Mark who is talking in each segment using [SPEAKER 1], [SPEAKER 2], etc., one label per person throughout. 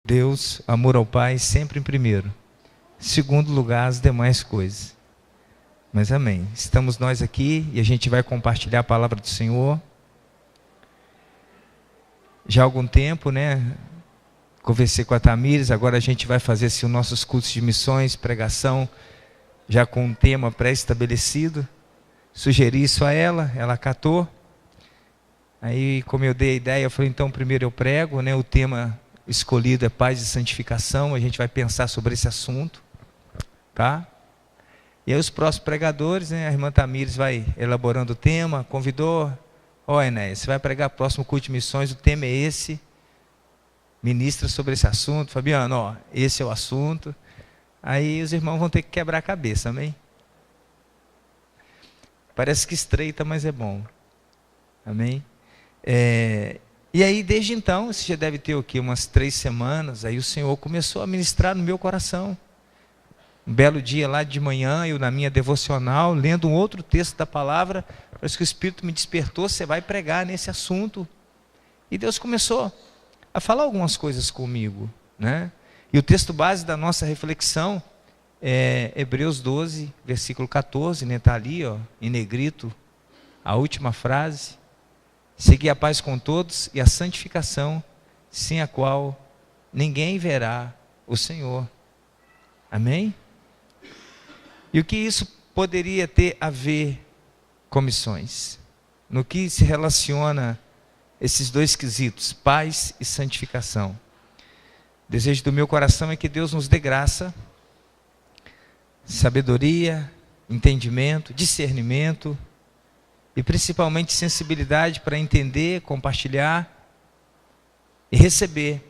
[SPEAKER 1] Deus, amor ao Pai, sempre em primeiro. Segundo lugar, as demais coisas. Mas amém. Estamos nós aqui e a gente vai compartilhar a palavra do Senhor. Já há algum tempo, conversei com a Tamires, agora a gente vai fazer os nossos cursos de missões, pregação, já com um tema pré-estabelecido. Sugeri isso a ela, ela acatou. Aí, como eu dei a ideia, eu falei, então primeiro eu prego, o tema escolhido é paz e santificação, a gente vai pensar sobre esse assunto, tá? E aí os próximos pregadores, a irmã Tamires vai elaborando o tema, convidou, Enéas, você vai pregar o próximo culto de missões, o tema é esse, ministra sobre esse assunto, Fabiano, esse é o assunto. Aí os irmãos vão ter que quebrar a cabeça, amém? Parece que estreita, mas é bom, amém? E aí desde então, você já deve ter umas 3 semanas, aí o Senhor começou a ministrar no meu coração. Um belo dia lá de manhã, eu na minha devocional, lendo um outro texto da palavra, parece que o Espírito me despertou, você vai pregar nesse assunto. E Deus começou a falar algumas coisas comigo, E o texto base da nossa reflexão é Hebreus 12, versículo 14, está ali, em negrito, a última frase. Segui a paz com todos e a santificação, sem a qual ninguém verá o Senhor. Amém? E o que isso poderia ter a ver com missões? No que se relaciona esses dois quesitos, paz e santificação? O desejo do meu coração é que Deus nos dê graça, sabedoria, entendimento, discernimento e principalmente sensibilidade para entender, compartilhar e receber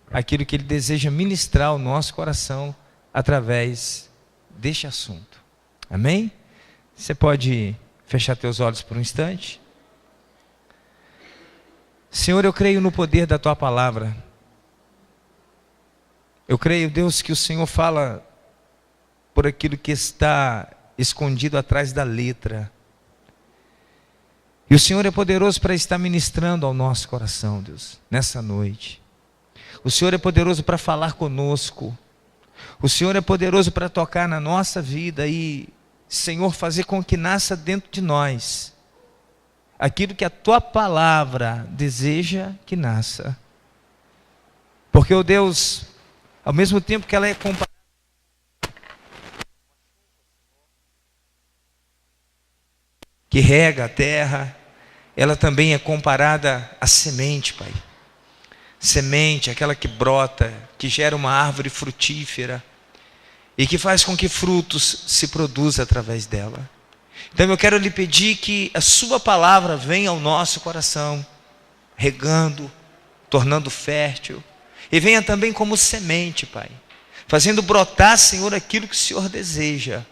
[SPEAKER 1] aquilo que Ele deseja ministrar ao nosso coração através deste assunto. Amém? Você pode fechar teus olhos por um instante? Senhor, eu creio no poder da Tua palavra. Eu creio, Deus, que o Senhor fala por aquilo que está escondido atrás da letra. E o Senhor é poderoso para estar ministrando ao nosso coração, Deus, nessa noite. O Senhor é poderoso para falar conosco. O Senhor é poderoso para tocar na nossa vida e, Senhor, fazer com que nasça dentro de nós aquilo que a Tua palavra deseja que nasça. Porque, ó Deus, ao mesmo tempo que ela é comparada que rega a terra, ela também é comparada à semente, Pai. Semente, aquela que brota, que gera uma árvore frutífera e que faz com que frutos se produzam através dela. Então eu quero lhe pedir que a Sua palavra venha ao nosso coração, regando, tornando fértil, e venha também como semente, Pai, fazendo brotar, Senhor, aquilo que o Senhor deseja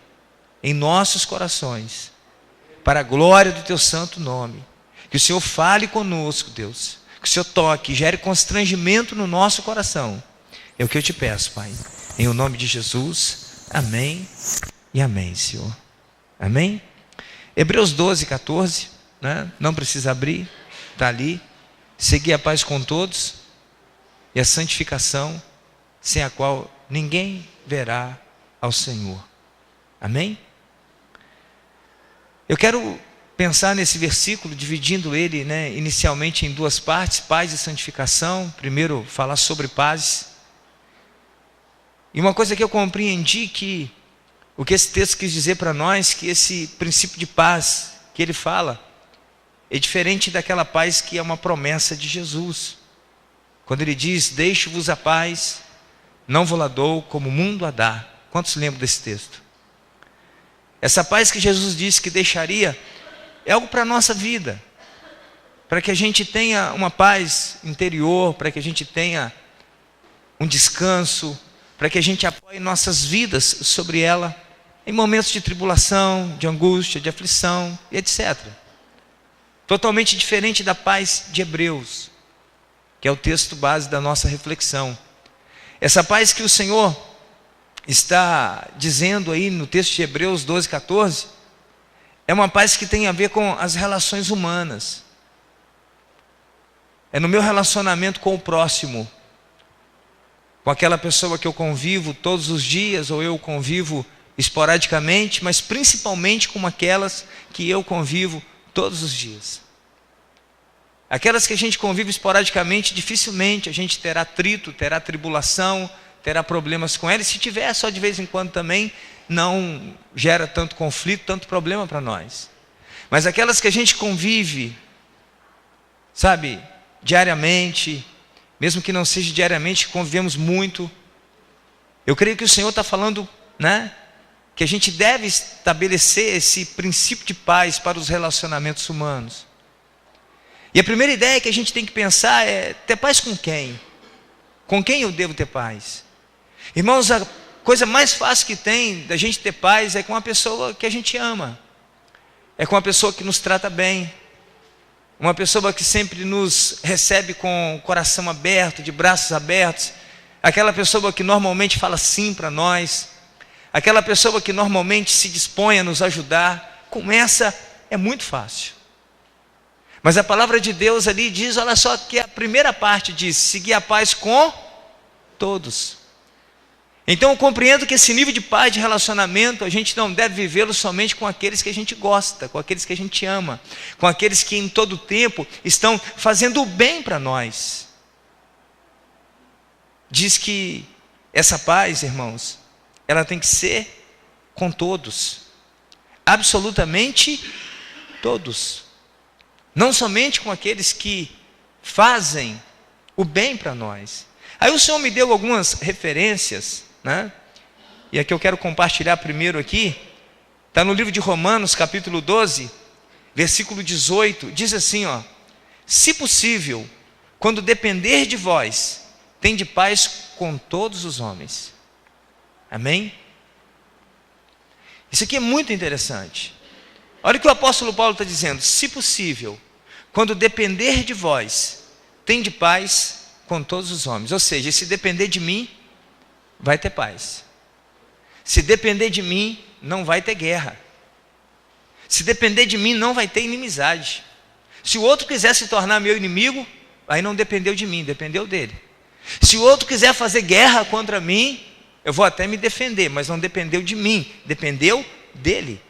[SPEAKER 1] em nossos corações, para a glória do Teu santo nome. Que o Senhor fale conosco, Deus, que o Senhor toque, gere constrangimento no nosso coração. É o que eu te peço, Pai, em o nome de Jesus, amém e amém, Senhor. Amém? Hebreus 12, 14, não precisa abrir, está ali. Segui a paz com todos e a santificação, sem a qual ninguém verá ao Senhor. Amém? Eu quero pensar nesse versículo, dividindo ele, inicialmente em 2 partes, paz e santificação. Primeiro, falar sobre paz. E uma coisa que eu compreendi, que o que esse texto quis dizer para nós, que esse princípio de paz que ele fala, é diferente daquela paz que é uma promessa de Jesus. Quando ele diz, deixo-vos a paz, não vou lá dou como o mundo a dá. Quantos lembram desse texto? Essa paz que Jesus disse que deixaria, é algo para a nossa vida, para que a gente tenha uma paz interior, para que a gente tenha um descanso, para que a gente apoie nossas vidas sobre ela, em momentos de tribulação, de angústia, de aflição, e etc. Totalmente diferente da paz de Hebreus, que é o texto base da nossa reflexão. Essa paz que o Senhor está dizendo aí no texto de Hebreus 12, 14, é uma paz que tem a ver com as relações humanas. É no meu relacionamento com o próximo. com aquela pessoa que eu convivo todos os dias, ou eu convivo esporadicamente, mas principalmente com aquelas que eu convivo todos os dias. Aquelas que a gente convive esporadicamente, dificilmente a gente terá atrito, terá tribulação, terá problemas com elas. Se tiver, só de vez em quando também, não gera tanto conflito, tanto problema para nós. Mas aquelas que a gente convive, sabe, diariamente, mesmo que não seja diariamente, convivemos muito, eu creio que o Senhor está falando, né, que a gente deve estabelecer esse princípio de paz para os relacionamentos humanos. E a primeira ideia que a gente tem que pensar é: ter paz com quem? Com quem eu devo ter paz? Irmãos, a coisa mais fácil que tem da gente ter paz é com a pessoa que a gente ama. É com a pessoa que nos trata bem. Uma pessoa que sempre nos recebe com o coração aberto, de braços abertos. Aquela pessoa que normalmente fala sim para nós. Aquela pessoa que normalmente se dispõe a nos ajudar. Com essa é muito fácil. Mas a palavra de Deus ali diz, olha só, que a primeira parte diz: seguir a paz com todos. Então eu compreendo que esse nível de paz de relacionamento, a gente não deve vivê-lo somente com aqueles que a gente gosta, com aqueles que a gente ama, com aqueles que em todo tempo estão fazendo o bem para nós. Diz que essa paz, irmãos, ela tem que ser com todos, absolutamente todos. Não somente com aqueles que fazem o bem para nós. Aí o Senhor me deu algumas referências, né? E a que eu quero compartilhar primeiro aqui, está no livro de Romanos, capítulo 12, versículo 18, diz assim, ó: se possível, quando depender de vós, tende paz com todos os homens. Amém? Isso aqui é muito interessante. Olha o que o apóstolo Paulo está dizendo: se possível, quando depender de vós, tende paz com todos os homens. Ou seja, se depender de mim, vai ter paz. Se depender de mim, não vai ter guerra. Se depender de mim, não vai ter inimizade. Se o outro quiser se tornar meu inimigo, aí não dependeu de mim, dependeu dele. Se o outro quiser fazer guerra contra mim, eu vou até me defender, mas não dependeu de mim, dependeu dele.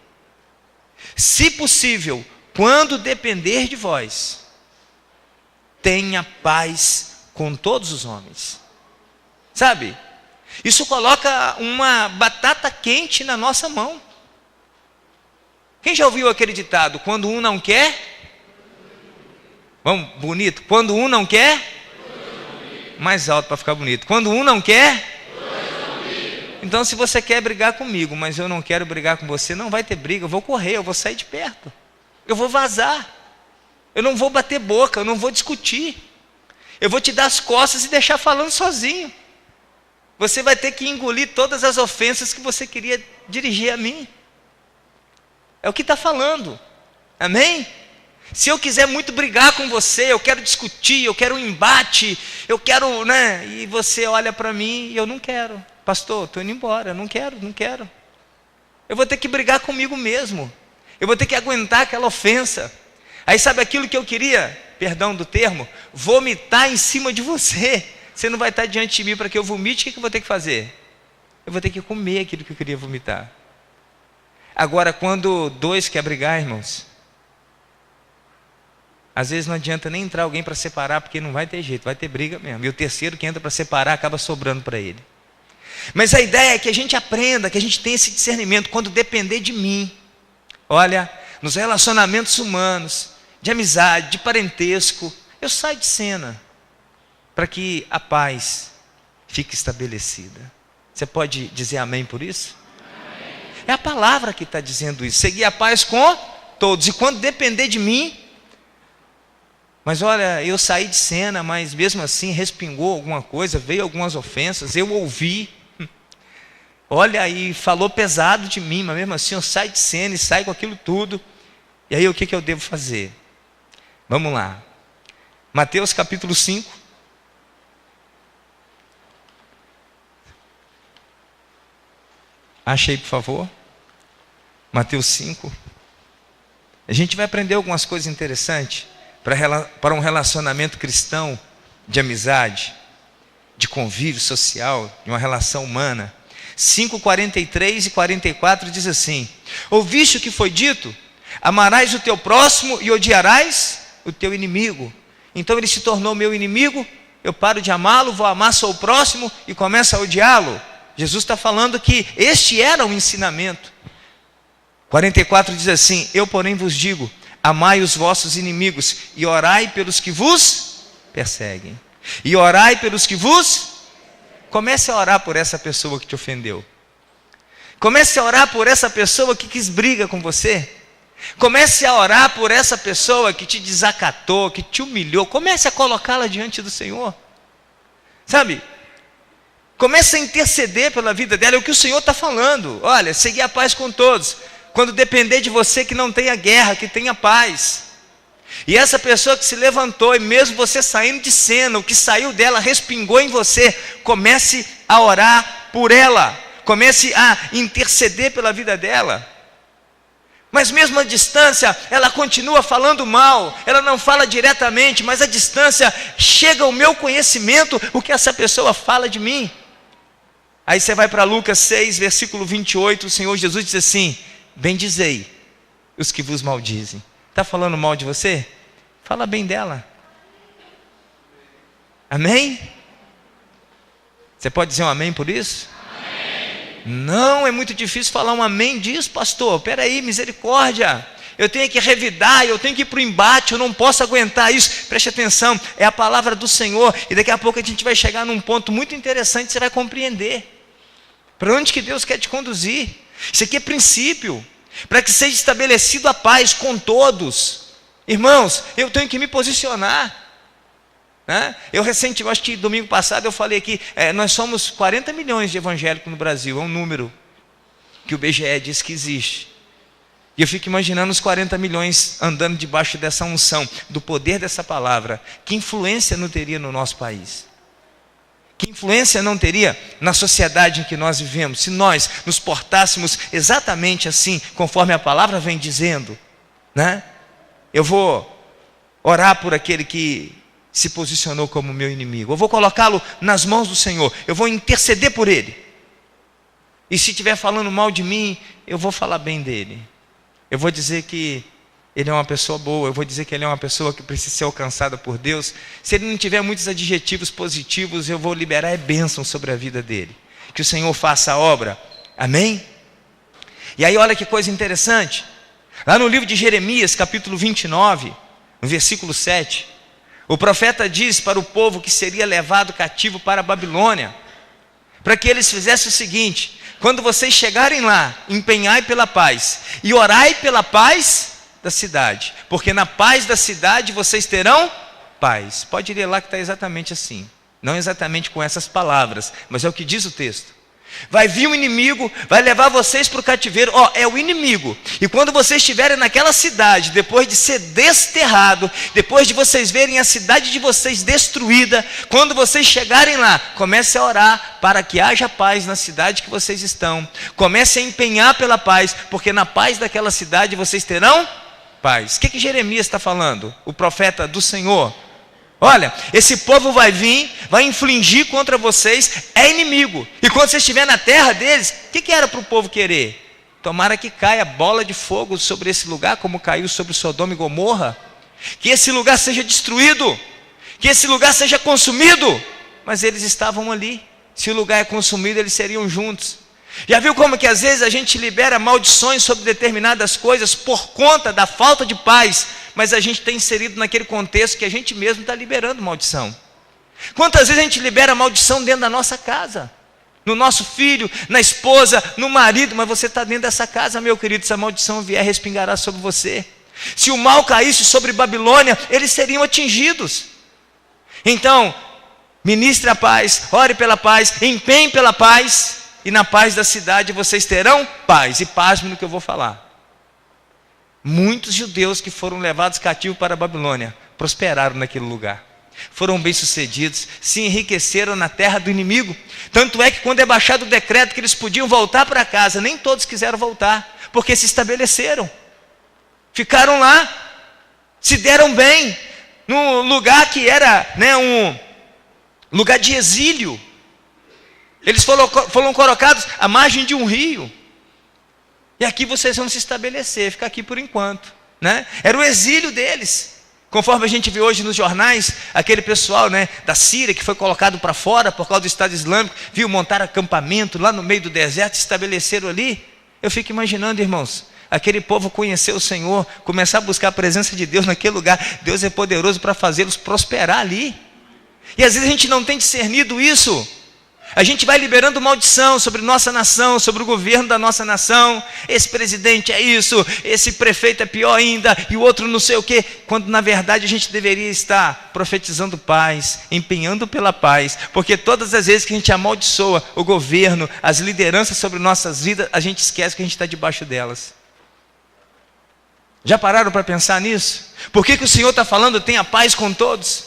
[SPEAKER 1] Se possível, quando depender de vós, tenha paz com todos os homens. Sabe? Isso coloca uma batata quente na nossa mão. Quem já ouviu aquele ditado: quando um não quer? Vamos, bonito. Quando um não quer? Mais alto para ficar bonito. Quando um não quer? Então, se você quer brigar comigo, mas eu não quero brigar com você, não vai ter briga. Eu vou correr, eu vou sair de perto. Eu vou vazar. Eu não vou bater boca, eu não vou discutir. Eu vou te dar as costas e deixar falando sozinho. Você vai ter que engolir todas as ofensas que você queria dirigir a mim. É o que está falando. Amém? Se eu quiser muito brigar com você, eu quero discutir, eu quero um embate, eu quero, né? E você olha para mim e eu não quero. Pastor, estou indo embora, não quero. Eu vou ter que brigar comigo mesmo. Eu vou ter que aguentar aquela ofensa. Aí sabe aquilo que eu queria, perdão do termo, vomitar em cima de você. Você não vai estar diante de mim para que eu vomite, o que eu vou ter que fazer? Eu vou ter que comer aquilo que eu queria vomitar. Agora, quando dois querem brigar, irmãos, às vezes não adianta nem entrar alguém para separar, porque não vai ter jeito, vai ter briga mesmo. E o terceiro que entra para separar acaba sobrando para ele. Mas a ideia é que a gente aprenda, que a gente tenha esse discernimento. Quando depender de mim, olha, nos relacionamentos humanos, de amizade, de parentesco, eu saio de cena, para que a paz fique estabelecida. Você pode dizer amém por isso? Amém. É a palavra que está dizendo isso. Seguir a paz com todos. E quando depender de mim, mas olha, eu saí de cena, mas mesmo assim respingou alguma coisa, veio algumas ofensas, eu ouvi. Olha, e falou pesado de mim, mas mesmo assim eu saio de cena e saio com aquilo tudo. E aí o que eu devo fazer? Vamos lá. Mateus capítulo 5. Acha aí, por favor. Mateus 5. A gente vai aprender algumas coisas interessantes para um relacionamento cristão de amizade. de convívio social, de uma relação humana. 5:43 e 44 diz assim: ouviste o que foi dito? Amarás o teu próximo e odiarás o teu inimigo. Então ele se tornou meu inimigo, eu paro de amá-lo, vou amar só o próximo e começo a odiá-lo. Jesus está falando que este era o ensinamento. 44 diz assim: eu porém vos digo, amai os vossos inimigos e orai pelos que vos perseguem. E orai pelos que vos... Comece a orar por essa pessoa que te ofendeu. Comece a orar por essa pessoa que quis briga com você. Comece a orar por essa pessoa que te desacatou, que te humilhou. Comece a colocá-la diante do Senhor. Sabe? Comece a interceder pela vida dela. É o que o Senhor está falando. Olha, segui a paz com todos. Quando depender de você, que não tenha guerra, que tenha paz. E essa pessoa que se levantou, e mesmo você saindo de cena, o que saiu dela respingou em você, comece a orar por ela, comece a interceder pela vida dela. Mas mesmo à distância, ela continua falando mal, ela não fala diretamente, mas à distância chega ao meu conhecimento o que essa pessoa fala de mim. Aí você vai para Lucas 6, versículo 28, o Senhor Jesus diz assim: bendizei os que vos maldizem. Está falando mal de você? Fala bem dela. Amém? Você pode dizer um amém por isso? Amém. Não, é muito difícil falar um amém disso, pastor. Espera aí, misericórdia. Eu tenho que revidar, eu tenho que ir para o embate, eu não posso aguentar isso. Preste atenção, é a palavra do Senhor. E daqui a pouco a gente vai chegar num ponto muito interessante, você vai compreender. Para onde que Deus quer te conduzir? Isso aqui é princípio. Para que seja estabelecido a paz com todos. Irmãos, eu tenho que me posicionar, né? Eu recentemente, acho que domingo passado eu falei aqui, nós somos 40 milhões de evangélicos no Brasil, é um número que o IBGE diz que existe. E eu fico imaginando os 40 milhões andando debaixo dessa unção, do poder dessa palavra. Que influência não teria no nosso país? Que influência não teria na sociedade em que nós vivemos, se nós nos portássemos exatamente assim, conforme a palavra vem dizendo, né? Eu vou orar por aquele que se posicionou como meu inimigo, eu vou colocá-lo nas mãos do Senhor, eu vou interceder por ele. E se estiver falando mal de mim, eu vou falar bem dele. Eu vou dizer que ele é uma pessoa boa, eu vou dizer que ele é uma pessoa que precisa ser alcançada por Deus. Se ele não tiver muitos adjetivos positivos, eu vou liberar bênção sobre a vida dele. Que o Senhor faça a obra. Amém? E aí olha que coisa interessante. Lá no livro de Jeremias, capítulo 29, no versículo 7, o profeta diz para o povo que seria levado cativo para a Babilônia, para que eles fizessem o seguinte: quando vocês chegarem lá, empenhai pela paz e orai pela paz da cidade, porque na paz da cidade vocês terão paz. Pode ler lá que está exatamente assim, não exatamente com essas palavras, mas é o que diz o texto. Vai vir um inimigo, vai levar vocês para o cativeiro, é o inimigo, e quando vocês estiverem naquela cidade, depois de ser desterrado, depois de vocês verem a cidade de vocês destruída, quando vocês chegarem lá, comece a orar para que haja paz na cidade que vocês estão, comece a empenhar pela paz, porque na paz daquela cidade vocês terão paz. O que Jeremias está falando? O profeta do Senhor. Olha, esse povo vai vir, vai infligir contra vocês, é inimigo. E quando você estiver na terra deles, o que era para o povo querer? Tomara que caia bola de fogo sobre esse lugar, como caiu sobre Sodoma e Gomorra. Que esse lugar seja destruído, que esse lugar seja consumido. Mas eles estavam ali. Se o lugar é consumido, eles seriam juntos. Já viu como que às vezes a gente libera maldições sobre determinadas coisas por conta da falta de paz, mas a gente está inserido naquele contexto que a gente mesmo está liberando maldição. Quantas vezes a gente libera maldição dentro da nossa casa, no nosso filho, na esposa, no marido, mas você está dentro dessa casa, meu querido, se a maldição vier, respingará sobre você. Se o mal caísse sobre Babilônia, eles seriam atingidos. Então, ministre a paz, ore pela paz, empenhe pela paz, e na paz da cidade vocês terão paz. E pasme no que eu vou falar. Muitos judeus que foram levados cativos para a Babilônia prosperaram naquele lugar, foram bem-sucedidos, se enriqueceram na terra do inimigo. Tanto é que quando é baixado o decreto que eles podiam voltar para casa, nem todos quiseram voltar, porque se estabeleceram, ficaram lá, se deram bem, num lugar que era lugar de exílio. Eles foram colocados à margem de um rio. E aqui vocês vão se estabelecer, ficar aqui por enquanto, né? Era o exílio deles. Conforme a gente vê hoje nos jornais, aquele pessoal, né, da Síria que foi colocado para fora por causa do Estado Islâmico, viu montar acampamento lá no meio do deserto, se estabeleceram ali. Eu fico imaginando, irmãos, aquele povo conhecer o Senhor, começar a buscar a presença de Deus naquele lugar. Deus é poderoso para fazê-los prosperar ali. E às vezes a gente não tem discernido isso. A gente vai liberando maldição sobre nossa nação, sobre o governo da nossa nação. Esse presidente é isso, esse prefeito é pior ainda, e o outro não sei o quê. Quando na verdade a gente deveria estar profetizando paz, empenhando pela paz. Porque todas as vezes que a gente amaldiçoa o governo, as lideranças sobre nossas vidas, a gente esquece que a gente está debaixo delas. Já pararam para pensar nisso? Por que o Senhor está falando tenha paz com todos?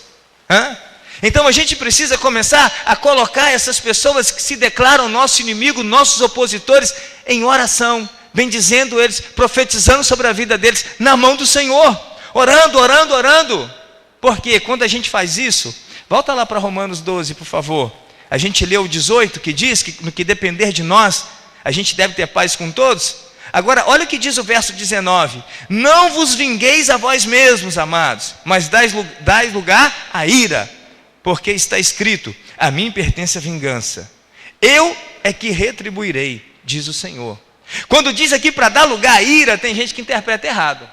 [SPEAKER 1] Então a gente precisa começar a colocar essas pessoas que se declaram nosso inimigo, nossos opositores, em oração, bendizendo eles, profetizando sobre a vida deles, na mão do Senhor, orando, orando, orando. Porque quando a gente faz isso, volta lá para Romanos 12, por favor. A gente leu o 18, que diz que no que depender de nós, a gente deve ter paz com todos. Agora, olha o que diz o verso 19: não vos vingueis a vós mesmos, amados, mas dais lugar à ira. Porque está escrito, a mim pertence a vingança, eu é que retribuirei, diz o Senhor. Quando diz aqui para dar lugar à ira, tem gente que interpreta errado.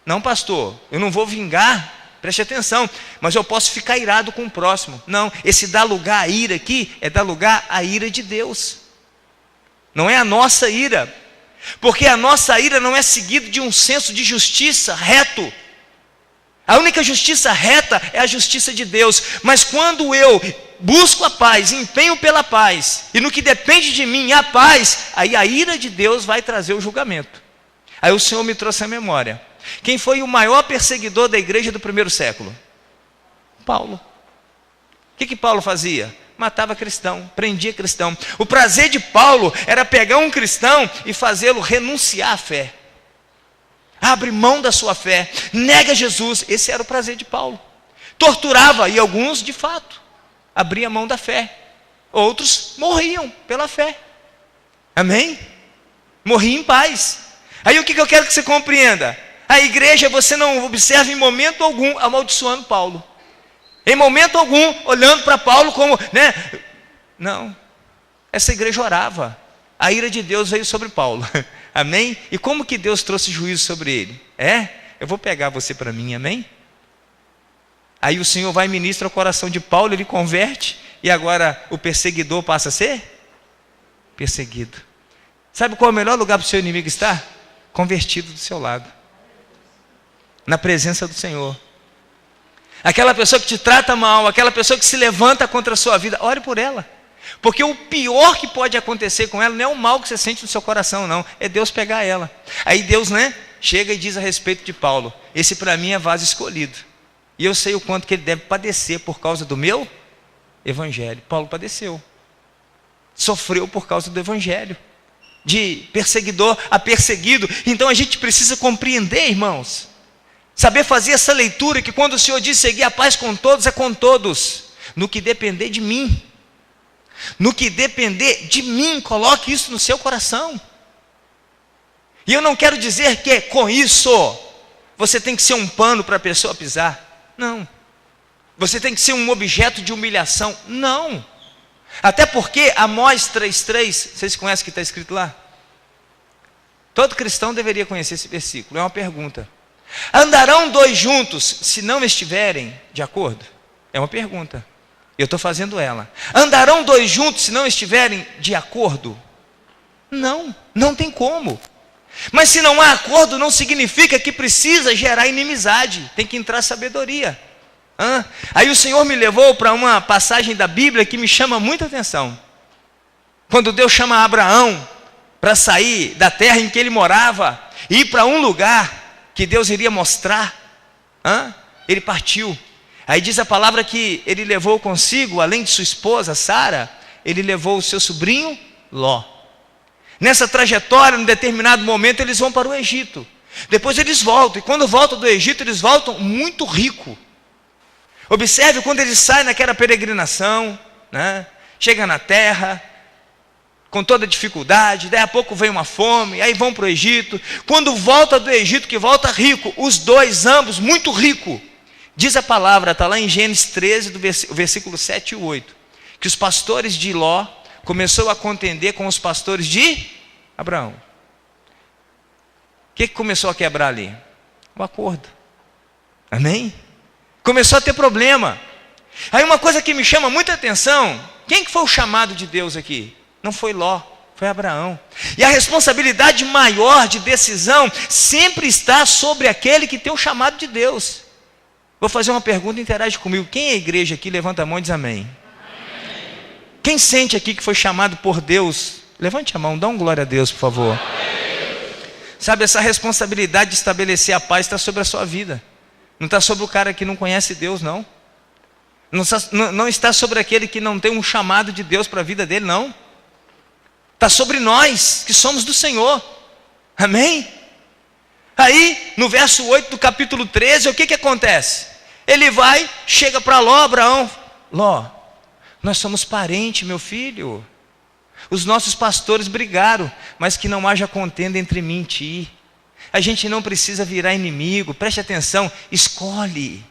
[SPEAKER 1] Não, pastor, eu não vou vingar, preste atenção, mas eu posso ficar irado com o próximo. Não, esse dar lugar à ira aqui, é dar lugar à ira de Deus. Não é a nossa ira, porque a nossa ira não é seguida de um senso de justiça reto. A única justiça reta é a justiça de Deus. Mas quando eu busco a paz, empenho pela paz, e no que depende de mim a paz, aí a ira de Deus vai trazer o julgamento. Aí o Senhor me trouxe a memória. Quem foi o maior perseguidor da igreja do primeiro século? Paulo. O que Paulo fazia? Matava cristão, prendia cristão. O prazer de Paulo era pegar um cristão e fazê-lo renunciar à fé. Abre mão da sua fé, nega Jesus. Esse era o prazer de Paulo. Torturava, e alguns de fato abriam mão da fé. Outros morriam pela fé. Amém? Morriam em paz. Aí o que eu quero que você compreenda? A igreja, você não observa em momento algum amaldiçoando Paulo. Em momento algum olhando para Paulo como, né? Não, essa igreja orava. A ira de Deus veio sobre Paulo. Amém? E como que Deus trouxe juízo sobre ele? Eu vou pegar você para mim, amém? Aí o Senhor vai e ministra o coração de Paulo, ele converte, e agora o perseguidor passa a ser perseguido. Sabe qual é o melhor lugar para o seu inimigo estar? Convertido do seu lado, na presença do Senhor. Aquela pessoa que te trata mal, aquela pessoa que se levanta contra a sua vida, ore por ela. Porque o pior que pode acontecer com ela não é o mal que você sente no seu coração, não. É Deus pegar ela. Aí Deus, chega e diz a respeito de Paulo: esse para mim é vaso escolhido. E eu sei o quanto que ele deve padecer por causa do meu evangelho. Paulo padeceu. Sofreu por causa do evangelho. De perseguidor a perseguido. Então a gente precisa compreender, irmãos. Saber fazer essa leitura, que quando o Senhor diz seguir a paz com todos, é com todos. No que depender de mim. No que depender de mim, coloque isso no seu coração. E eu não quero dizer que com isso você tem que ser um pano para a pessoa pisar. Não. Você tem que ser um objeto de humilhação. Não. Até porque Amós 3,3, vocês conhecem o que está escrito lá? Todo cristão deveria conhecer esse versículo. É uma pergunta. Andarão dois juntos se não estiverem de acordo? É uma pergunta. Eu estou fazendo ela. Andarão dois juntos se não estiverem de acordo? Não, não tem como. Mas se não há acordo, não significa que precisa gerar inimizade. Tem que entrar sabedoria. Aí o Senhor me levou para uma passagem da Bíblia que me chama muita atenção. Quando Deus chama Abraão para sair da terra em que ele morava e ir para um lugar que Deus iria mostrar, ele partiu. Aí diz a palavra que ele levou consigo, além de sua esposa Sara, ele levou o seu sobrinho Ló. Nessa trajetória, em determinado momento, eles vão para o Egito. Depois eles voltam, e quando voltam do Egito, eles voltam muito rico. Observe quando ele sai naquela peregrinação, né? Chega na terra, com toda dificuldade, daí a pouco vem uma fome, aí vão para o Egito. Quando volta do Egito, que volta rico, os dois, ambos, muito rico. Diz a palavra, está lá em Gênesis 13, do versículo 7 e 8, que os pastores de Ló começou a contender com os pastores de Abraão. O que começou a quebrar ali? O acordo. Amém? Começou a ter problema. Aí uma coisa que me chama muita atenção, quem que foi o chamado de Deus aqui? Não foi Ló, foi Abraão. E a responsabilidade maior de decisão sempre está sobre aquele que tem o chamado de Deus. Vou fazer uma pergunta, interage comigo. Quem é a igreja aqui? Levanta a mão e diz amém. Amém. Quem sente aqui que foi chamado por Deus? Levante a mão, dá um glória a Deus, por favor. Amém. Sabe, essa responsabilidade de estabelecer a paz está sobre a sua vida. Não está sobre o cara que não conhece Deus, não. Não está sobre aquele que não tem um chamado de Deus para a vida dele, não. Está sobre nós, que somos do Senhor. Amém? Aí, no verso 8 do capítulo 13, o que acontece? Ele vai, chega para Ló, Abraão. Ló, nós somos parentes, meu filho. Os nossos pastores brigaram, mas que não haja contenda entre mim e ti. A gente não precisa virar inimigo, preste atenção, escolhe.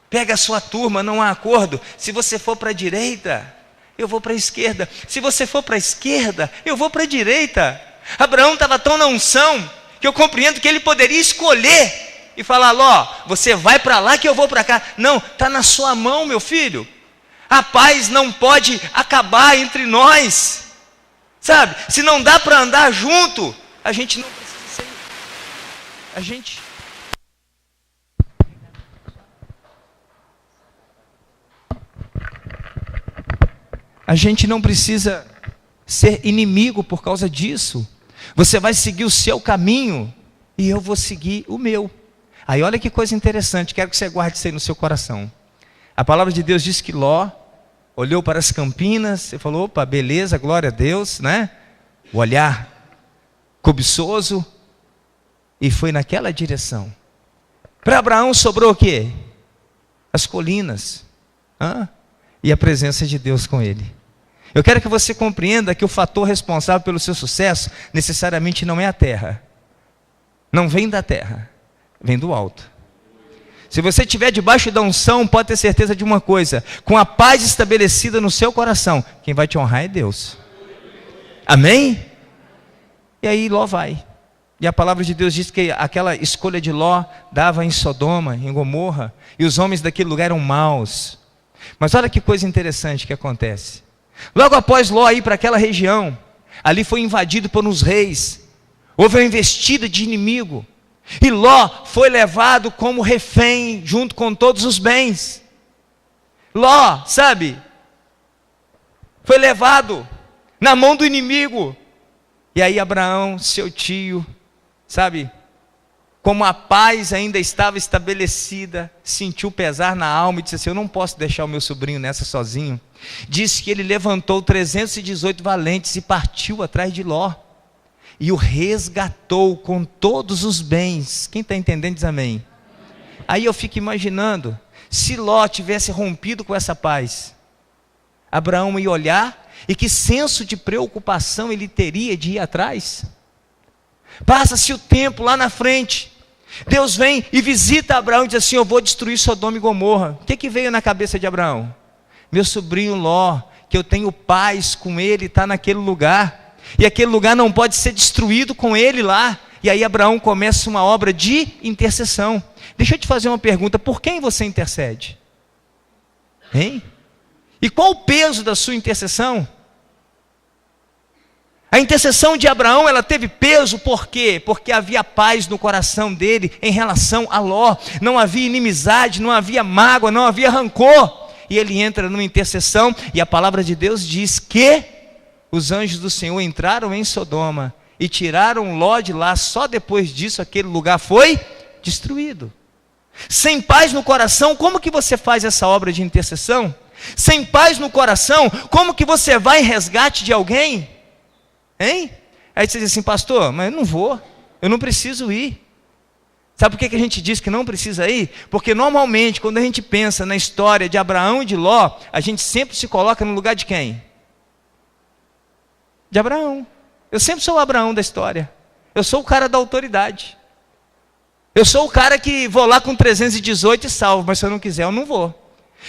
[SPEAKER 1] Pega a sua turma, não há acordo. Se você for para a direita, eu vou para a esquerda. Se você for para a esquerda, eu vou para a direita. Abraão estava tão na unção, que eu compreendo que ele poderia escolher e falar: Ló, você vai para lá que eu vou para cá. Não, está na sua mão, meu filho. A paz não pode acabar entre nós. Sabe, se não dá para andar junto, a gente não precisa ser. A gente não precisa ser inimigo por causa disso. Você vai seguir o seu caminho e eu vou seguir o meu. Aí olha que coisa interessante, quero que você guarde isso aí no seu coração. A palavra de Deus diz que Ló olhou para as campinas e falou: opa, beleza, glória a Deus, né? O olhar cobiçoso, e foi naquela direção. Para Abraão sobrou o quê? As colinas, e a presença de Deus com ele. Eu quero que você compreenda que o fator responsável pelo seu sucesso necessariamente não é a terra. Não vem da terra, vem do alto. Se você estiver debaixo da unção, pode ter certeza de uma coisa: com a paz estabelecida no seu coração, quem vai te honrar é Deus. Amém? E aí Ló vai. E a palavra de Deus diz que aquela escolha de Ló dava em Sodoma, em Gomorra, e os homens daquele lugar eram maus. Mas olha que coisa interessante que acontece. Logo após Ló ir para aquela região, ali foi invadido por uns reis, houve uma investida de inimigo, e Ló foi levado como refém, junto com todos os bens. Ló, sabe, foi levado na mão do inimigo. E aí Abraão, seu tio, sabe, como a paz ainda estava estabelecida, sentiu pesar na alma e disse assim: eu não posso deixar o meu sobrinho nessa sozinho. Diz que ele levantou 318 valentes e partiu atrás de Ló, e o resgatou com todos os bens. Quem está entendendo diz amém. Aí eu fico imaginando, se Ló tivesse rompido com essa paz, Abraão ia olhar, e que senso de preocupação ele teria de ir atrás. Passa-se o tempo lá na frente, Deus vem e visita Abraão e diz assim: eu vou destruir Sodoma e Gomorra. O que veio na cabeça de Abraão? Meu sobrinho Ló, que eu tenho paz com ele, está naquele lugar, e aquele lugar não pode ser destruído com ele lá. E aí Abraão começa uma obra de intercessão. Deixa eu te fazer uma pergunta: por quem você intercede? Hein? E qual o peso da sua intercessão? A intercessão de Abraão, ela teve peso, por quê? Porque havia paz no coração dele em relação a Ló. Não havia inimizade, não havia mágoa, não havia rancor. E ele entra numa intercessão, e a palavra de Deus diz que os anjos do Senhor entraram em Sodoma e tiraram Ló de lá. Só depois disso aquele lugar foi destruído. Sem paz no coração, como que você faz essa obra de intercessão? Sem paz no coração, como que você vai em resgate de alguém? Hein? Aí você diz assim: pastor, mas eu não vou, eu não preciso ir. Sabe por que a gente diz que não precisa ir? Porque normalmente, quando a gente pensa na história de Abraão e de Ló, a gente sempre se coloca no lugar de quem? De Abraão. Eu sempre sou o Abraão da história. Eu sou o cara da autoridade. Eu sou o cara que vou lá com 318 e salvo, mas se eu não quiser, eu não vou.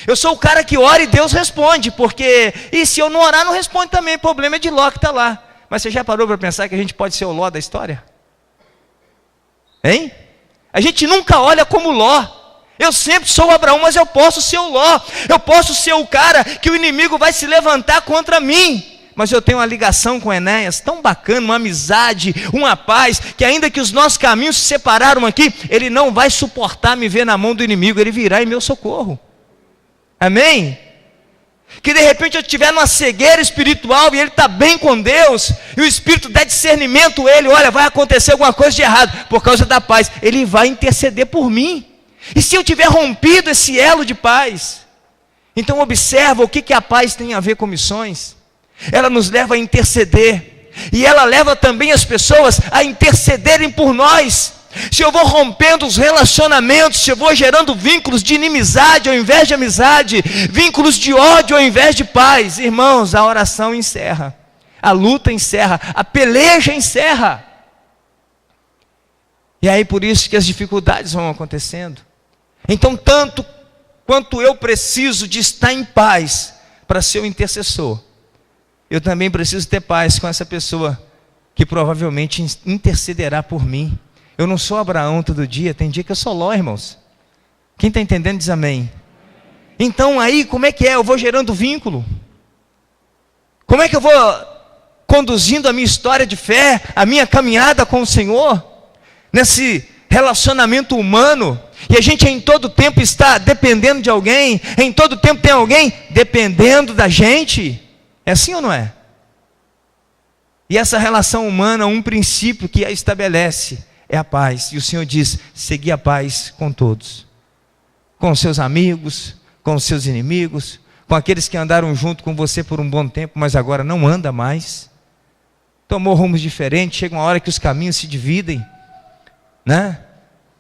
[SPEAKER 1] Eu sou o cara que ora e Deus responde, porque... E se eu não orar, não responde também. O problema é de Ló que está lá. Mas você já parou para pensar que a gente pode ser o Ló da história? Hein? A gente nunca olha como Ló. Eu sempre sou o Abraão, mas eu posso ser o Ló. Eu posso ser o cara que o inimigo vai se levantar contra mim. Mas eu tenho uma ligação com Enéas tão bacana, uma amizade, uma paz, que ainda que os nossos caminhos se separaram aqui, ele não vai suportar me ver na mão do inimigo, ele virá em meu socorro. Amém? Que de repente eu estiver numa cegueira espiritual e ele está bem com Deus, e o Espírito der discernimento a ele, olha, vai acontecer alguma coisa de errado, por causa da paz, ele vai interceder por mim. E se eu tiver rompido esse elo de paz, então observa o que a paz tem a ver com missões. Ela nos leva a interceder, e ela leva também as pessoas a intercederem por nós. Se eu vou rompendo os relacionamentos, se eu vou gerando vínculos de inimizade ao invés de amizade, vínculos de ódio ao invés de paz, irmãos, a oração encerra, a luta encerra, a peleja encerra. E aí por isso que as dificuldades vão acontecendo. Então tanto quanto eu preciso de estar em paz para ser o intercessor, eu também preciso ter paz com essa pessoa que provavelmente intercederá por mim. Eu não sou Abraão todo dia, tem dia que eu sou Ló, irmãos. Quem está entendendo diz amém. Então aí, como é que é? Eu vou gerando vínculo. Como é que eu vou conduzindo a minha história de fé, a minha caminhada com o Senhor, nesse relacionamento humano? E a gente em todo tempo está dependendo de alguém, em todo tempo tem alguém dependendo da gente. É assim ou não é? E essa relação humana, um princípio que a estabelece é a paz. E o Senhor diz, segui a paz com todos. Com os seus amigos, com os seus inimigos, com aqueles que andaram junto com você por um bom tempo, mas agora não anda mais. Tomou rumos diferentes, chega uma hora que os caminhos se dividem, né?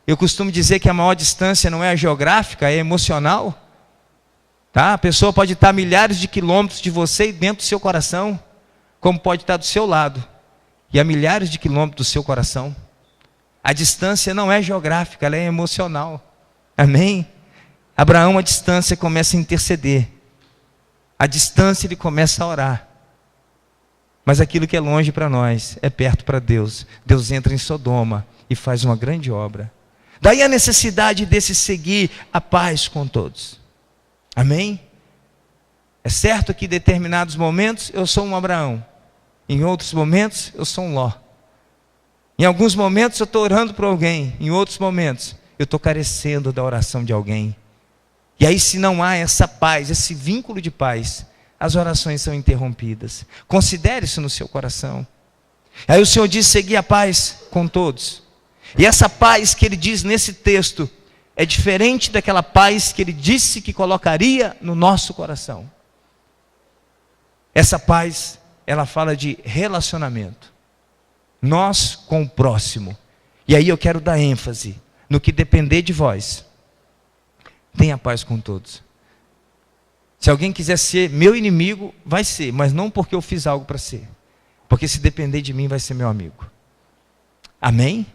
[SPEAKER 1] Eu costumo dizer que a maior distância não é a geográfica, é emocional. Tá? A pessoa pode estar a milhares de quilômetros de você e dentro do seu coração, como pode estar do seu lado, e a milhares de quilômetros do seu coração. A distância não é geográfica, ela é emocional. Amém? Abraão, a distância, começa a interceder. A distância ele começa a orar. Mas aquilo que é longe para nós, é perto para Deus. Deus entra em Sodoma e faz uma grande obra. Daí a necessidade desse seguir a paz com todos. Amém? É certo que em determinados momentos eu sou um Abraão. Em outros momentos eu sou um Ló. Em alguns momentos eu estou orando por alguém. Em outros momentos eu estou carecendo da oração de alguém. E aí se não há essa paz, esse vínculo de paz, as orações são interrompidas. Considere isso no seu coração. Aí o Senhor diz, segui a paz com todos. E essa paz que ele diz nesse texto é diferente daquela paz que ele disse que colocaria no nosso coração. Essa paz, ela fala de relacionamento. Nós com o próximo. E aí eu quero dar ênfase no que depender de vós. Tenha paz com todos. Se alguém quiser ser meu inimigo, vai ser, mas não porque eu fiz algo para ser. Porque se depender de mim, vai ser meu amigo. Amém?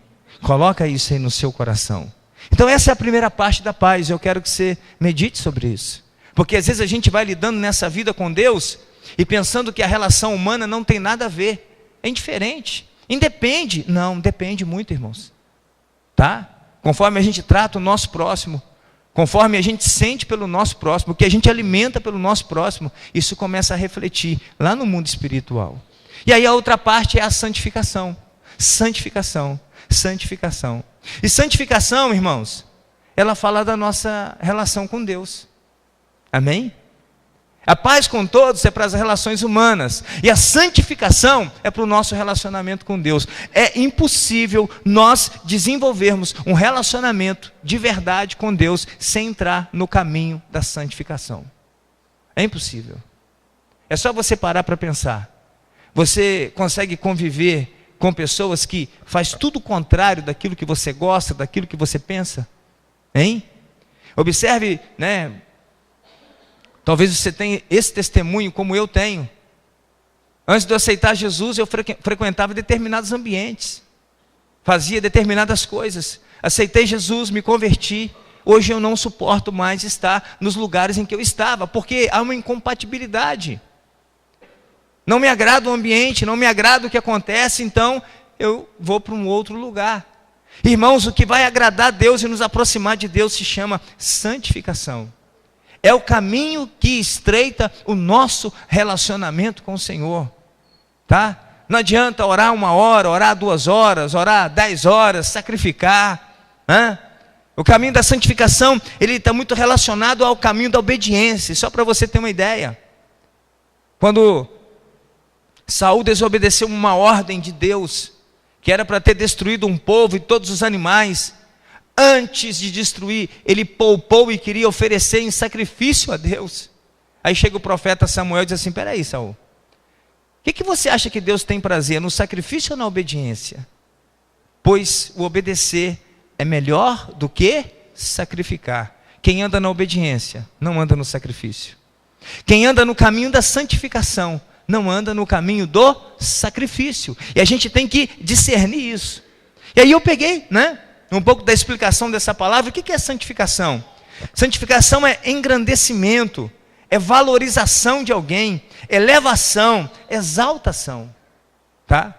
[SPEAKER 1] Coloca isso aí no seu coração. Então essa é a primeira parte da paz. Eu quero que você medite sobre isso. Porque às vezes a gente vai lidando nessa vida com Deus e pensando que a relação humana não tem nada a ver. É indiferente. Independe. Não, depende muito, irmãos. Tá? Conforme a gente trata o nosso próximo, conforme a gente sente pelo nosso próximo, o que a gente alimenta pelo nosso próximo, isso começa a refletir lá no mundo espiritual. E aí a outra parte é a santificação. Santificação. Santificação. E santificação, irmãos, ela fala da nossa relação com Deus. Amém? A paz com todos é para as relações humanas. E a santificação é para o nosso relacionamento com Deus. É impossível nós desenvolvermos um relacionamento de verdade com Deus sem entrar no caminho da santificação. É impossível. É só você parar para pensar. Você consegue conviver com pessoas que faz tudo o contrário daquilo que você gosta, daquilo que você pensa? Hein? Observe, né? Talvez você tenha esse testemunho como eu tenho. Antes de eu aceitar Jesus, eu frequentava determinados ambientes, fazia determinadas coisas. Aceitei Jesus, me converti. Hoje eu não suporto mais estar nos lugares em que eu estava, porque há uma incompatibilidade. Não me agrada o ambiente, não me agrada o que acontece, então eu vou para um outro lugar. Irmãos, o que vai agradar a Deus e nos aproximar de Deus se chama santificação. É o caminho que estreita o nosso relacionamento com o Senhor. Tá? Não adianta orar 1 hora, orar 2 horas, orar 10 horas, sacrificar. O caminho da santificação, ele está muito relacionado ao caminho da obediência. Só para você ter uma ideia. Quando Saul desobedeceu uma ordem de Deus, que era para ter destruído um povo e todos os animais, antes de destruir, ele poupou e queria oferecer em sacrifício a Deus. Aí chega o profeta Samuel e diz assim: peraí, Saul, o que você acha que Deus tem prazer, no sacrifício ou na obediência? Pois o obedecer é melhor do que sacrificar. Quem anda na obediência não anda no sacrifício. Quem anda no caminho da santificação não anda no caminho do sacrifício. E a gente tem que discernir isso. E aí eu peguei, um pouco da explicação dessa palavra. O que é santificação? Santificação é engrandecimento, é valorização de alguém, elevação, exaltação. Tá?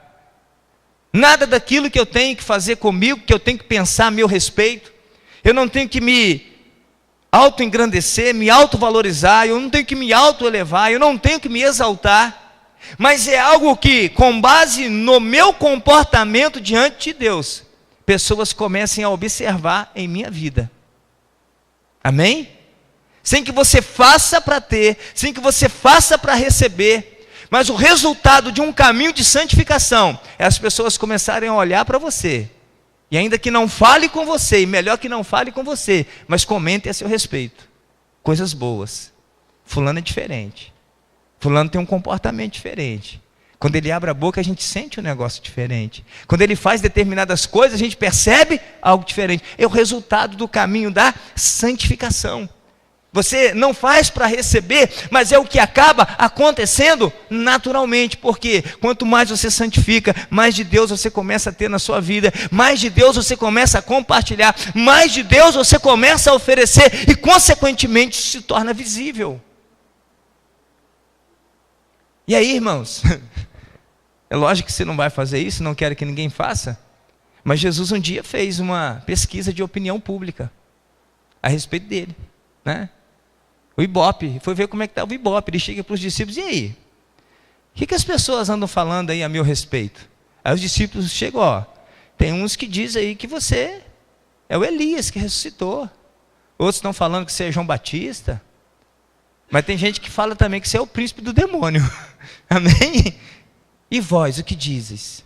[SPEAKER 1] Nada daquilo que eu tenho que fazer comigo, que eu tenho que pensar a meu respeito. Eu não tenho que me auto-engrandecer, me auto-valorizar, eu não tenho que me auto-elevar, eu não tenho que me exaltar, mas é algo que, com base no meu comportamento diante de Deus, pessoas comecem a observar em minha vida. Amém? Sem que você faça para ter, sem que você faça para receber, mas o resultado de um caminho de santificação é as pessoas começarem a olhar para você. E ainda que não fale com você, e melhor que não fale com você, mas comentem a seu respeito. Coisas boas. Fulano é diferente. Fulano tem um comportamento diferente. Quando ele abre a boca, a gente sente um negócio diferente. Quando ele faz determinadas coisas, a gente percebe algo diferente. É o resultado do caminho da santificação. Você não faz para receber, mas é o que acaba acontecendo naturalmente, porque quanto mais você santifica, mais de Deus você começa a ter na sua vida, mais de Deus você começa a compartilhar, mais de Deus você começa a oferecer, e consequentemente isso se torna visível. E aí, irmãos, é lógico que você não vai fazer isso, não quero que ninguém faça, mas Jesus um dia fez uma pesquisa de opinião pública a respeito dele, O Ibope, foi ver como é que estava o Ibope. Ele chega para os discípulos: e aí? O que as pessoas andam falando aí a meu respeito? Aí os discípulos chegam: tem uns que dizem aí que você é o Elias que ressuscitou. Outros estão falando que você é João Batista. Mas tem gente que fala também que você é o príncipe do demônio. Amém? E vós, o que dizes?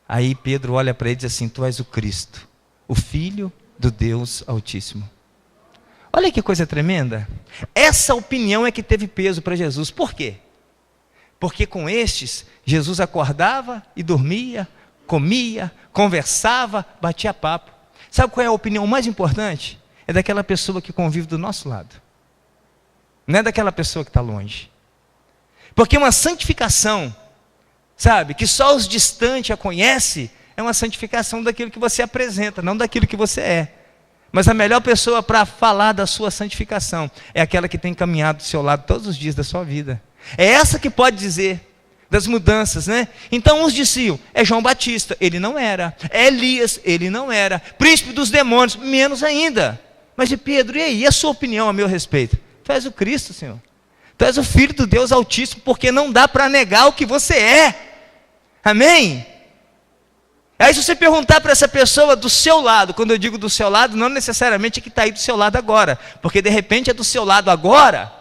[SPEAKER 1] Aí Pedro olha para ele e diz assim: tu és o Cristo, o Filho do Deus Altíssimo. Olha que coisa tremenda. Essa opinião é que teve peso para Jesus. Por quê? Porque com estes, Jesus acordava e dormia, comia, conversava, batia papo. Sabe qual é a opinião mais importante? É daquela pessoa que convive do nosso lado. Não é daquela pessoa que está longe. Porque uma santificação, sabe, que só os distantes a conhecem, é uma santificação daquilo que você apresenta, não daquilo que você é. Mas a melhor pessoa para falar da sua santificação é aquela que tem caminhado do seu lado todos os dias da sua vida. É essa que pode dizer das mudanças, Então uns diziam: é João Batista, ele não era. É Elias, ele não era. Príncipe dos demônios, menos ainda. Mas de Pedro, e aí? E a sua opinião a meu respeito? Tu és o Cristo, Senhor. Tu és o Filho do Deus Altíssimo, porque não dá para negar o que você é. Amém? Aí se você perguntar para essa pessoa do seu lado, quando eu digo do seu lado, não necessariamente é que está aí do seu lado agora, porque de repente é do seu lado agora,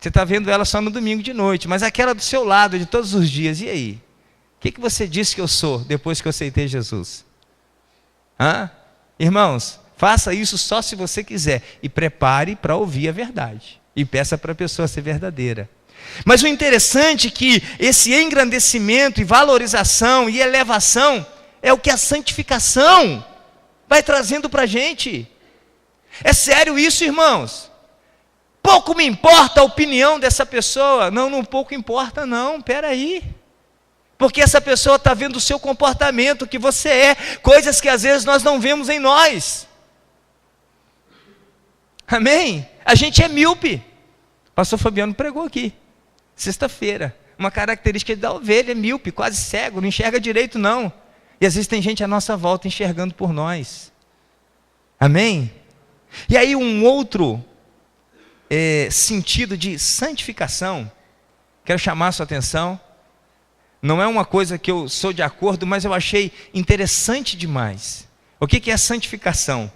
[SPEAKER 1] você está vendo ela só no domingo de noite, mas aquela do seu lado de todos os dias, e aí? O que você disse que eu sou depois que eu aceitei Jesus? Irmãos, faça isso só se você quiser, e prepare para ouvir a verdade, e peça para a pessoa ser verdadeira. Mas o interessante é que esse engrandecimento e valorização e elevação é o que a santificação vai trazendo para a gente. É sério isso, irmãos? Pouco me importa a opinião dessa pessoa. Não pouco importa não, peraí. Porque essa pessoa está vendo o seu comportamento, o que você é, coisas que às vezes nós não vemos em nós. Amém? A gente é míope. O pastor Fabiano pregou aqui, sexta-feira. Uma característica da ovelha é míope, quase cego, não enxerga direito não. E às vezes tem gente à nossa volta enxergando por nós. Amém? E aí um outro sentido de santificação, quero chamar a sua atenção. Não é uma coisa que eu sou de acordo, mas eu achei interessante demais. O que é santificação?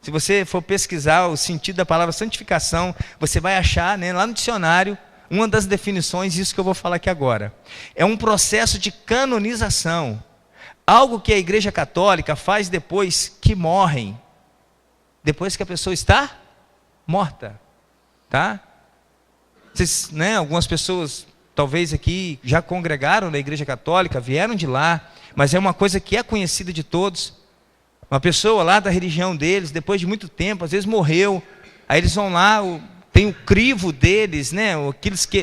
[SPEAKER 1] Se você for pesquisar o sentido da palavra santificação, você vai achar, né, lá no dicionário, uma das definições, isso que eu vou falar aqui agora. É um processo de canonização. Algo que a Igreja Católica faz depois que morrem. Depois que a pessoa está morta. Tá? Vocês, né, algumas pessoas, talvez aqui, já congregaram na Igreja Católica, vieram de lá, mas é uma coisa que é conhecida de todos. Uma pessoa lá da religião deles, depois de muito tempo, às vezes morreu, aí eles vão lá, tem o crivo deles, né,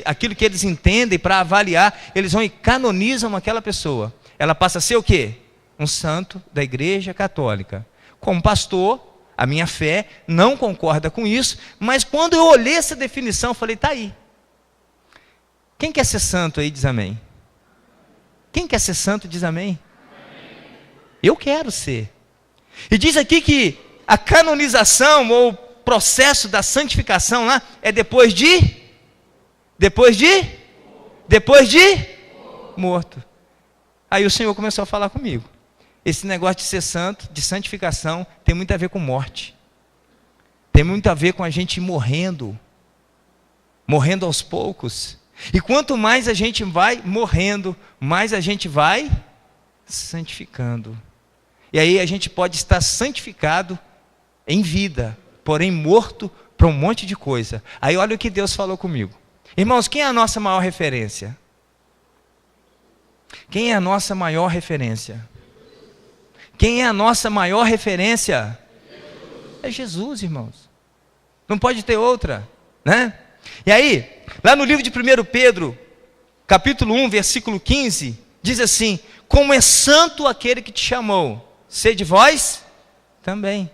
[SPEAKER 1] aquilo que eles entendem para avaliar, eles vão e canonizam aquela pessoa. Ela passa a ser o quê? Um santo da Igreja Católica. Como pastor, a minha fé não concorda com isso, mas quando eu olhei essa definição, eu falei, está aí. Quem quer ser santo aí, diz amém. Quem quer ser santo, diz amém. Eu quero ser. E diz aqui que a canonização, ou o processo da santificação lá, é depois de morto. Aí o Senhor começou a falar comigo. Esse negócio de ser santo, de santificação, tem muito a ver com morte. Tem muito a ver com a gente morrendo aos poucos. E quanto mais a gente vai morrendo, mais a gente vai santificando. E aí a gente pode estar santificado em vida, porém morto para um monte de coisa. Aí olha o que Deus falou comigo. Irmãos, quem é a nossa maior referência? Quem é a nossa maior referência? Quem é a nossa maior referência? É Jesus, irmãos. Não pode ter outra, né? E aí, lá no livro de 1 Pedro, capítulo 1, versículo 15, diz assim: como é santo aquele que te chamou, sede vós também.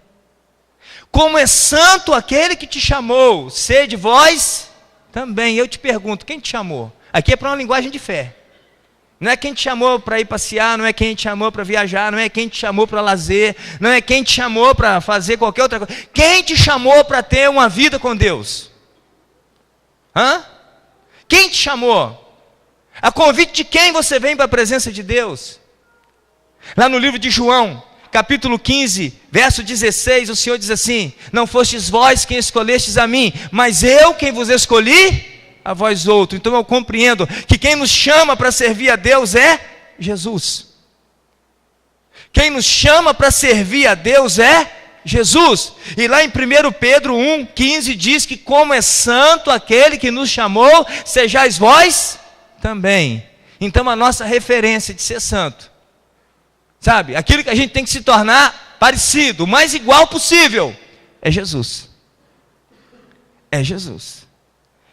[SPEAKER 1] Como é santo aquele que te chamou, sede vós também. Eu te pergunto, quem te chamou? Aqui é para uma linguagem de fé. Não é quem te chamou para ir passear, não é quem te chamou para viajar, não é quem te chamou para lazer, não é quem te chamou para fazer qualquer outra coisa. Quem te chamou para ter uma vida com Deus? Quem te chamou? A convite de quem você vem para a presença de Deus? Lá no livro de João, capítulo 15, verso 16, o Senhor diz assim: não fostes vós quem escolhestes a mim, mas eu quem vos escolhi a vós outro. Então eu compreendo que quem nos chama para servir a Deus é Jesus. Quem nos chama para servir a Deus é Jesus. E lá em 1 Pedro 1,15 diz que como é santo aquele que nos chamou, sejais vós também. Então a nossa referência de ser santo, sabe, aquilo que a gente tem que se tornar parecido, o mais igual possível, é Jesus. É Jesus.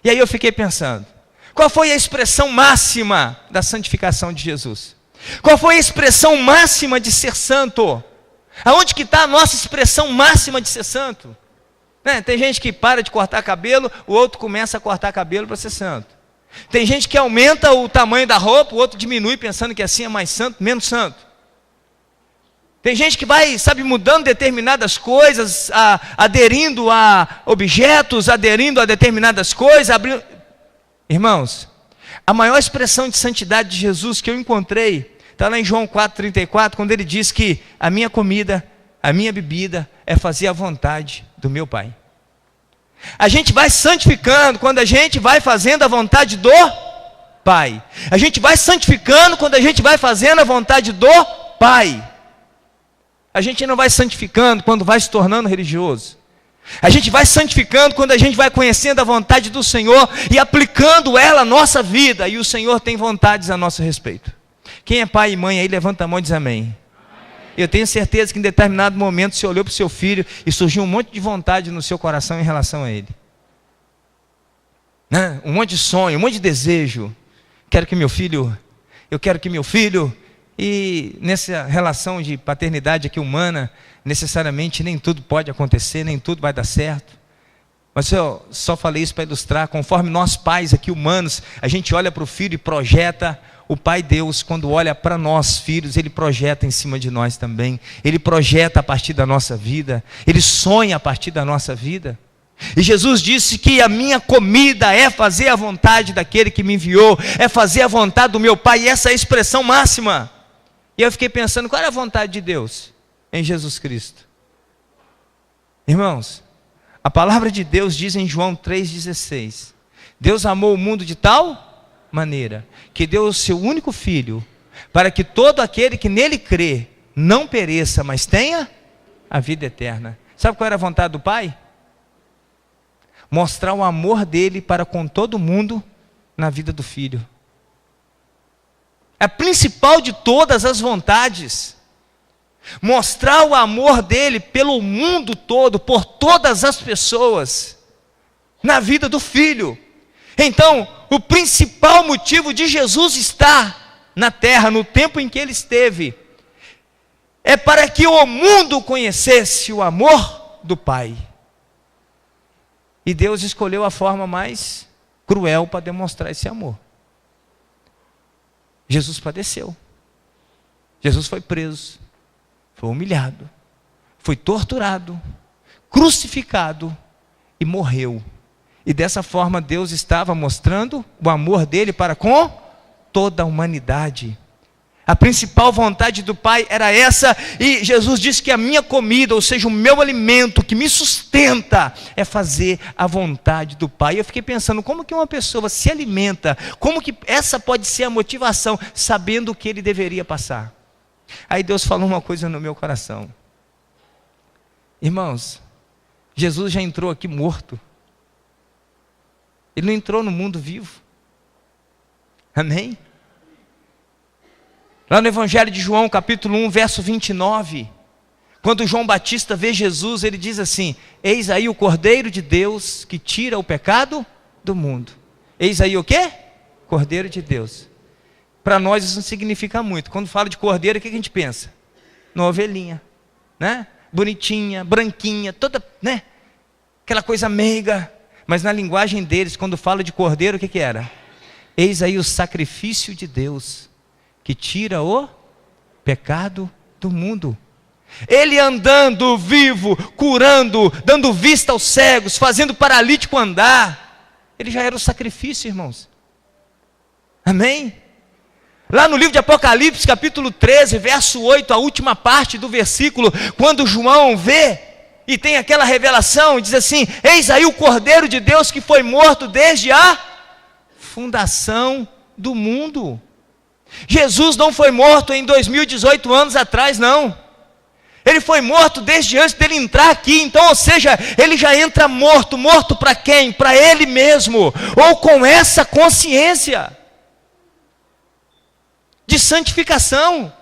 [SPEAKER 1] E aí eu fiquei pensando, qual foi a expressão máxima da santificação de Jesus? Qual foi a expressão máxima de ser santo? Aonde que está a nossa expressão máxima de ser santo? Né? Tem gente que para de cortar cabelo, o outro começa a cortar cabelo para ser santo. Tem gente que aumenta o tamanho da roupa, o outro diminui pensando que assim é mais santo, menos santo. Tem gente que vai, sabe, mudando determinadas coisas, aderindo a objetos, aderindo a determinadas coisas, abrindo... Irmãos, a maior expressão de santidade de Jesus que eu encontrei, está lá em João 4,34, quando ele diz que a minha comida, a minha bebida, é fazer a vontade do meu Pai. A gente vai santificando quando a gente vai fazendo a vontade do Pai. A gente vai santificando quando a gente vai fazendo a vontade do Pai. A gente não vai santificando quando vai se tornando religioso. A gente vai santificando quando a gente vai conhecendo a vontade do Senhor e aplicando ela à nossa vida. E o Senhor tem vontades a nosso respeito. Quem é pai e mãe aí, levanta a mão e diz amém. Eu tenho certeza que em determinado momento você olhou para o seu filho e surgiu um monte de vontade no seu coração em relação a ele. Né? Um monte de sonho, um monte de desejo. Eu quero que meu filho, e nessa relação de paternidade aqui humana, necessariamente nem tudo pode acontecer, nem tudo vai dar certo. Mas eu só falei isso para ilustrar, conforme nós pais aqui humanos, a gente olha para o filho e projeta. O Pai Deus, quando olha para nós filhos, Ele projeta em cima de nós também. Ele projeta a partir da nossa vida. Ele sonha a partir da nossa vida. E Jesus disse que a minha comida é fazer a vontade daquele que me enviou, é fazer a vontade do meu Pai, e essa é a expressão máxima. E eu fiquei pensando, qual é a vontade de Deus em Jesus Cristo? Irmãos, a palavra de Deus diz em João 3,16: Deus amou o mundo de tal maneira que deu o seu único filho, para que todo aquele que nele crê não pereça, mas tenha a vida eterna. Sabe qual era a vontade do Pai? Mostrar o amor dele para com todo mundo na vida do filho. A principal de todas as vontades. Mostrar o amor dele pelo mundo todo, por todas as pessoas, na vida do filho. Então, o principal motivo de Jesus estar na terra, no tempo em que ele esteve, é para que o mundo conhecesse o amor do Pai. E Deus escolheu a forma mais cruel para demonstrar esse amor. Jesus padeceu. Jesus foi preso, foi humilhado, foi torturado, crucificado e morreu. E dessa forma Deus estava mostrando o amor dele para com toda a humanidade. A principal vontade do Pai era essa, e Jesus disse que a minha comida, ou seja, o meu alimento que me sustenta, é fazer a vontade do Pai. E eu fiquei pensando, como que uma pessoa se alimenta, como que essa pode ser a motivação, sabendo o que ele deveria passar? Aí Deus falou uma coisa no meu coração. Irmãos, Jesus já entrou aqui morto. Ele não entrou no mundo vivo. Amém? Lá no Evangelho de João, capítulo 1, verso 29, quando João Batista vê Jesus, ele diz assim: eis aí o Cordeiro de Deus que tira o pecado do mundo. Eis aí o quê? Cordeiro de Deus. Para nós isso não significa muito. Quando fala de cordeiro, o que a gente pensa? Numa ovelhinha, né? Bonitinha, branquinha, toda, né? Aquela coisa meiga. Mas na linguagem deles, quando fala de cordeiro, o que era? Eis aí o sacrifício de Deus, que tira o pecado do mundo. Ele andando vivo, curando, dando vista aos cegos, fazendo o paralítico andar. Ele já era o sacrifício, irmãos. Amém? Lá no livro de Apocalipse, capítulo 13, verso 8, a última parte do versículo, quando João vê e tem aquela revelação, diz assim: eis aí o Cordeiro de Deus que foi morto desde a fundação do mundo. Jesus não foi morto em 2018 anos atrás, não. Ele foi morto desde antes dele entrar aqui. Então, ou seja, ele já entra morto. Morto para quem? Para ele mesmo, ou com essa consciência de santificação.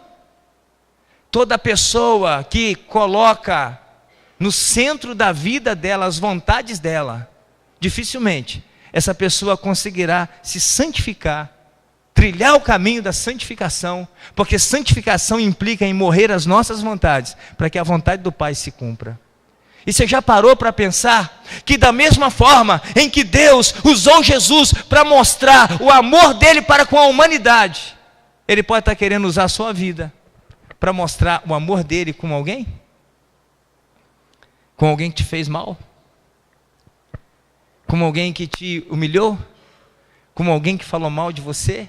[SPEAKER 1] Toda pessoa que coloca no centro da vida dela as vontades dela, dificilmente essa pessoa conseguirá se santificar, trilhar o caminho da santificação, porque santificação implica em morrer as nossas vontades, para que a vontade do Pai se cumpra. E você já parou para pensar que da mesma forma em que Deus usou Jesus para mostrar o amor dele para com a humanidade, Ele pode estar querendo usar a sua vida para mostrar o amor dele com alguém? Com alguém que te fez mal? Com alguém que te humilhou? Com alguém que falou mal de você?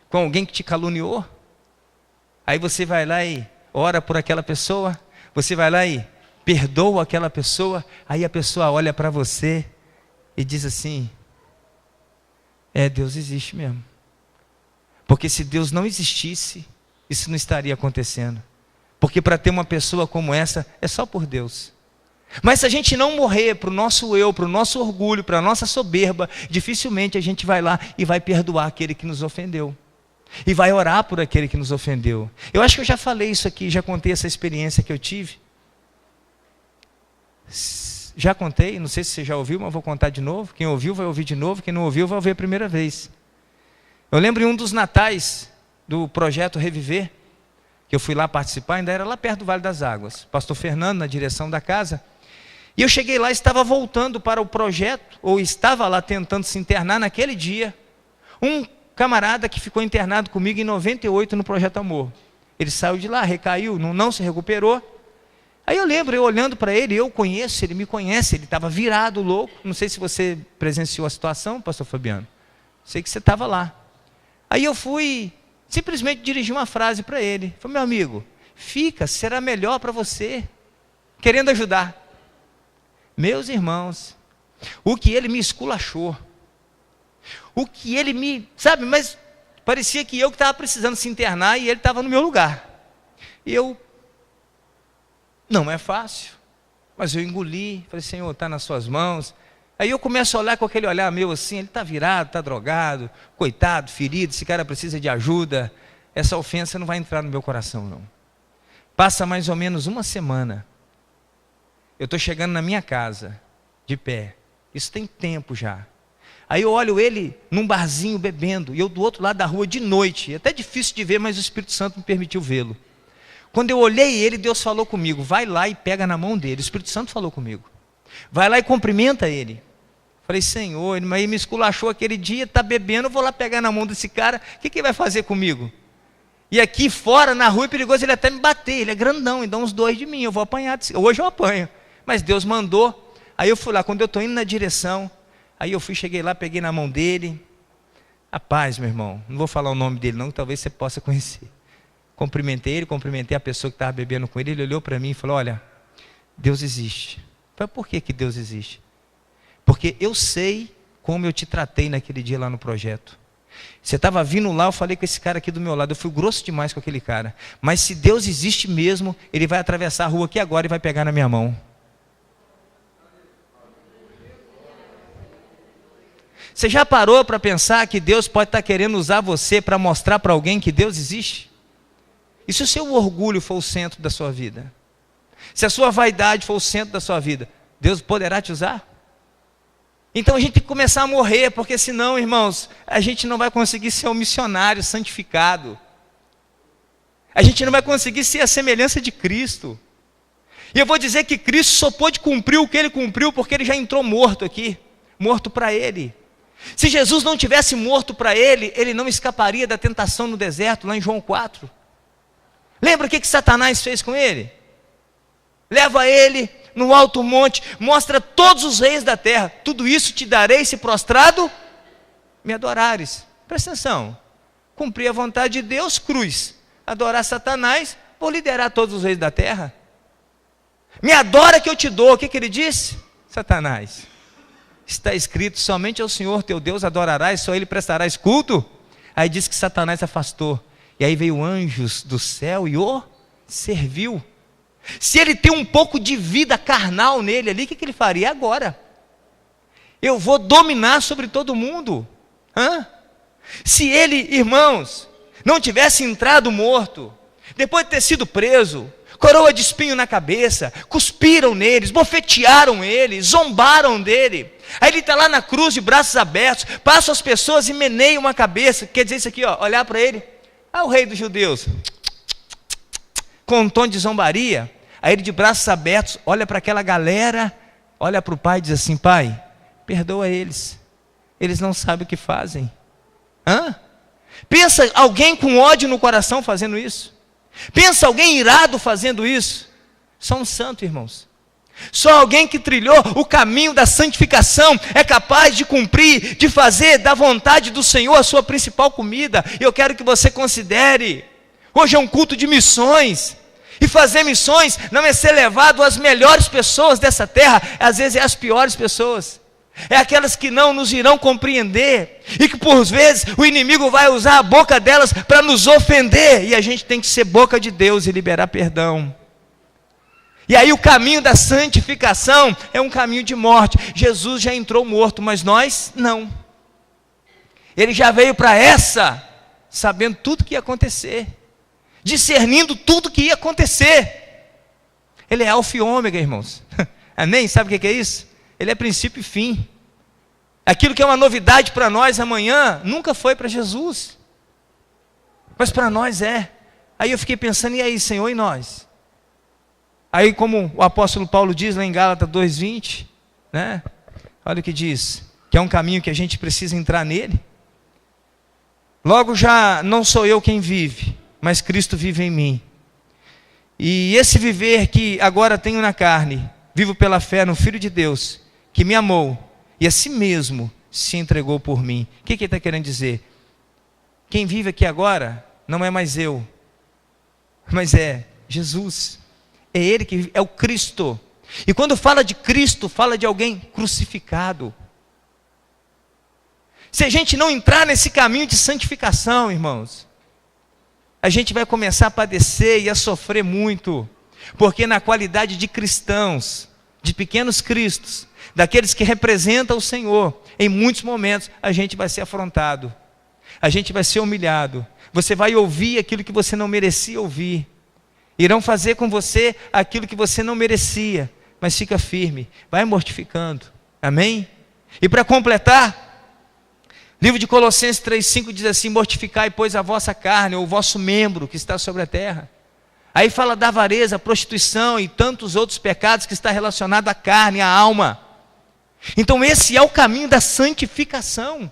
[SPEAKER 1] Com alguém que te caluniou? Aí você vai lá e ora por aquela pessoa, você vai lá e perdoa aquela pessoa, aí a pessoa olha para você e diz assim: Deus existe mesmo. Porque se Deus não existisse, isso não estaria acontecendo. Porque para ter uma pessoa como essa, é só por Deus. Mas se a gente não morrer para o nosso eu, para o nosso orgulho, para a nossa soberba, dificilmente a gente vai lá e vai perdoar aquele que nos ofendeu. E vai orar por aquele que nos ofendeu. Eu acho que eu já falei isso aqui, já contei essa experiência que eu tive. Já contei, não sei se você já ouviu, mas vou contar de novo. Quem ouviu vai ouvir de novo, quem não ouviu vai ouvir a primeira vez. Eu lembro em um dos natais do projeto Reviver, que eu fui lá participar, ainda era lá perto do Vale das Águas. Pastor Fernando na direção da casa. E eu cheguei lá, estava voltando para o projeto, ou estava lá tentando se internar naquele dia, um camarada que ficou internado comigo em 98 no Projeto Amor. Ele saiu de lá, recaiu, não se recuperou. Aí eu lembro, eu olhando para ele, eu conheço, ele me conhece, ele estava virado, louco. Não sei se você presenciou a situação, pastor Fabiano. Sei que você estava lá. Aí eu fui, simplesmente dirigi uma frase para ele. Falei, meu amigo, fica, será melhor para você. Querendo ajudar. Meus irmãos, o que ele me esculachou. O que ele me, sabe, mas parecia que eu que estava precisando se internar e ele estava no meu lugar. E eu, não é fácil, mas eu engoli, falei, Senhor, está nas suas mãos. Aí eu começo a olhar com aquele olhar meu assim, ele está virado, está drogado, coitado, ferido, esse cara precisa de ajuda. Essa ofensa não vai entrar no meu coração não. Passa mais ou menos uma semana, eu estou chegando na minha casa, de pé, isso tem tempo já. Aí eu olho ele num barzinho bebendo, e eu do outro lado da rua de noite, é até difícil de ver, mas o Espírito Santo me permitiu vê-lo. Quando eu olhei ele, Deus falou comigo, vai lá e pega na mão dele. O Espírito Santo falou comigo, vai lá e cumprimenta ele. Falei, Senhor, ele me esculachou aquele dia, está bebendo, eu vou lá pegar na mão desse cara, o que ele vai fazer comigo? E aqui fora, na rua, é perigoso ele até me bater, ele é grandão, e dá uns 2 de mim, eu vou apanhar, hoje eu apanho. Mas Deus mandou, aí eu fui lá, quando eu estou indo na direção, aí eu fui, cheguei lá, peguei na mão dele, a paz, meu irmão, não vou falar o nome dele não, que talvez você possa conhecer. Cumprimentei ele, cumprimentei a pessoa que estava bebendo com ele, ele olhou para mim e falou, olha, Deus existe. Eu falei, por que Deus existe? Porque eu sei como eu te tratei naquele dia lá no projeto. Você estava vindo lá, eu falei com esse cara aqui do meu lado, eu fui grosso demais com aquele cara, mas se Deus existe mesmo, ele vai atravessar a rua aqui agora e vai pegar na minha mão. Você já parou para pensar que Deus pode estar querendo usar você para mostrar para alguém que Deus existe? E se o seu orgulho for o centro da sua vida? Se a sua vaidade for o centro da sua vida, Deus poderá te usar? Então a gente tem que começar a morrer, porque senão, irmãos, a gente não vai conseguir ser um missionário santificado. A gente não vai conseguir ser a semelhança de Cristo. E eu vou dizer que Cristo só pôde cumprir o que Ele cumpriu, porque Ele já entrou morto aqui, morto para Ele. Se Jesus não tivesse morto para Ele, Ele não escaparia da tentação no deserto, lá em João 4. Lembra o que Satanás fez com Ele? Leva Ele no alto monte, mostra todos os reis da terra, tudo isso te darei se prostrado me adorares. Presta atenção, cumprir a vontade de Deus, cruz, adorar Satanás, vou liderar todos os reis da terra. Me adora que eu te dou. O que ele disse? Satanás, está escrito, somente ao Senhor teu Deus adorarás, só Ele prestarás culto. Aí diz que Satanás afastou, e aí veio anjos do céu e o serviu. Se ele tem um pouco de vida carnal nele ali, o que ele faria agora? Eu vou dominar sobre todo mundo. Se ele, irmãos, não tivesse entrado morto, depois de ter sido preso, coroa de espinho na cabeça, cuspiram neles, bofetearam ele, zombaram dele. Aí ele está lá na cruz de braços abertos, passa as pessoas e meneiam a cabeça. Quer dizer isso aqui, ó, olhar para ele, o rei dos judeus, com um tom de zombaria. Aí ele de braços abertos, olha para aquela galera, olha para o pai e diz assim, pai, perdoa eles, eles não sabem o que fazem. Pensa alguém com ódio no coração fazendo isso? Pensa alguém irado fazendo isso? Só um santo, irmãos. Só alguém que trilhou o caminho da santificação é capaz de cumprir, de fazer da vontade do Senhor a sua principal comida. E eu quero que você considere, hoje é um culto de missões, e fazer missões não é ser levado às melhores pessoas dessa terra, às vezes é as piores pessoas, é aquelas que não nos irão compreender, e que por vezes o inimigo vai usar a boca delas para nos ofender, e a gente tem que ser boca de Deus e liberar perdão. E aí o caminho da santificação é um caminho de morte. Jesus já entrou morto, mas nós não. Ele já veio para essa, sabendo tudo que ia acontecer, discernindo tudo que ia acontecer. Ele é alfa e ômega, irmãos. Amém? Sabe o que é isso? Ele é princípio e fim. Aquilo que é uma novidade para nós amanhã, nunca foi para Jesus. Mas para nós é. Aí eu fiquei pensando, e aí, Senhor, e nós? Aí, como o apóstolo Paulo diz lá em Gálatas 2:20, né? Olha o que diz, que é um caminho que a gente precisa entrar nele. Logo já não sou eu quem vive, mas Cristo vive em mim. E esse viver que agora tenho na carne, vivo pela fé no Filho de Deus, que me amou e a si mesmo se entregou por mim. O que ele está querendo dizer? Quem vive aqui agora não é mais eu, mas é Jesus. É Ele que é o Cristo. E quando fala de Cristo, fala de alguém crucificado. Se a gente não entrar nesse caminho de santificação, irmãos, a gente vai começar a padecer e a sofrer muito. Porque na qualidade de cristãos, de pequenos cristos, daqueles que representam o Senhor, em muitos momentos a gente vai ser afrontado. A gente vai ser humilhado. Você vai ouvir aquilo que você não merecia ouvir. Irão fazer com você aquilo que você não merecia, mas fica firme, vai mortificando, amém? E para completar, livro de Colossenses 3:5 diz assim: mortificai, pois, a vossa carne, ou o vosso membro que está sobre a terra. Aí fala da avareza, prostituição e tantos outros pecados que está relacionado à carne, à alma. Então esse é o caminho da santificação.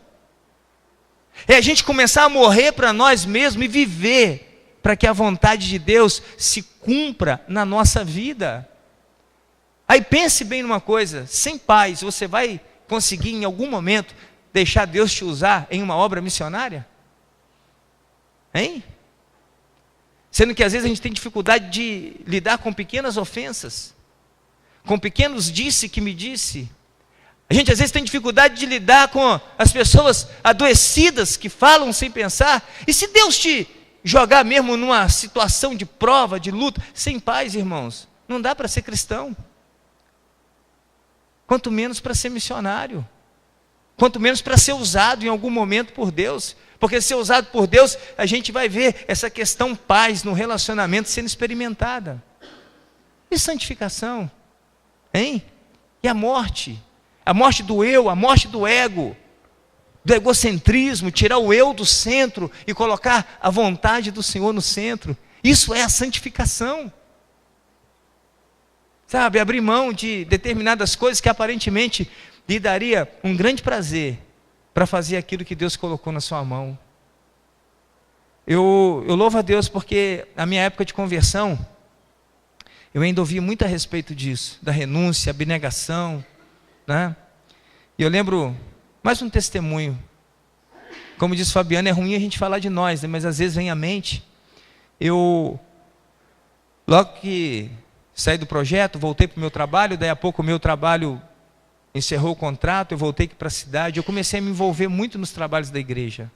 [SPEAKER 1] É a gente começar a morrer para nós mesmos e viver para que a vontade de Deus se cumpra na nossa vida. Aí pense bem numa coisa, sem paz, você vai conseguir em algum momento deixar Deus te usar em uma obra missionária? Hein? Sendo que às vezes a gente tem dificuldade de lidar com pequenas ofensas, com pequenos disse que me disse. A gente às vezes tem dificuldade de lidar com as pessoas adoecidas que falam sem pensar. E se Deus te jogar mesmo numa situação de prova, de luta, sem paz, irmãos, não dá para ser cristão. Quanto menos para ser missionário. Quanto menos para ser usado em algum momento por Deus. Porque ser usado por Deus, a gente vai ver essa questão paz no relacionamento sendo experimentada. E santificação? Hein? E a morte? A morte do eu, a morte do ego, do egocentrismo, tirar o eu do centro e colocar a vontade do Senhor no centro. Isso é a santificação. Sabe, abrir mão de determinadas coisas que aparentemente lhe daria um grande prazer para fazer aquilo que Deus colocou na sua mão. Eu louvo a Deus porque na minha época de conversão, eu ainda ouvi muito a respeito disso, da renúncia, abnegação, né? E eu lembro mais um testemunho. Como disse Fabiano, é ruim a gente falar de nós, né? Mas às vezes vem à mente. Logo que saí do projeto, voltei para o meu trabalho, daí a pouco o meu trabalho encerrou o contrato, eu voltei para a cidade, eu comecei a me envolver muito nos trabalhos da igreja.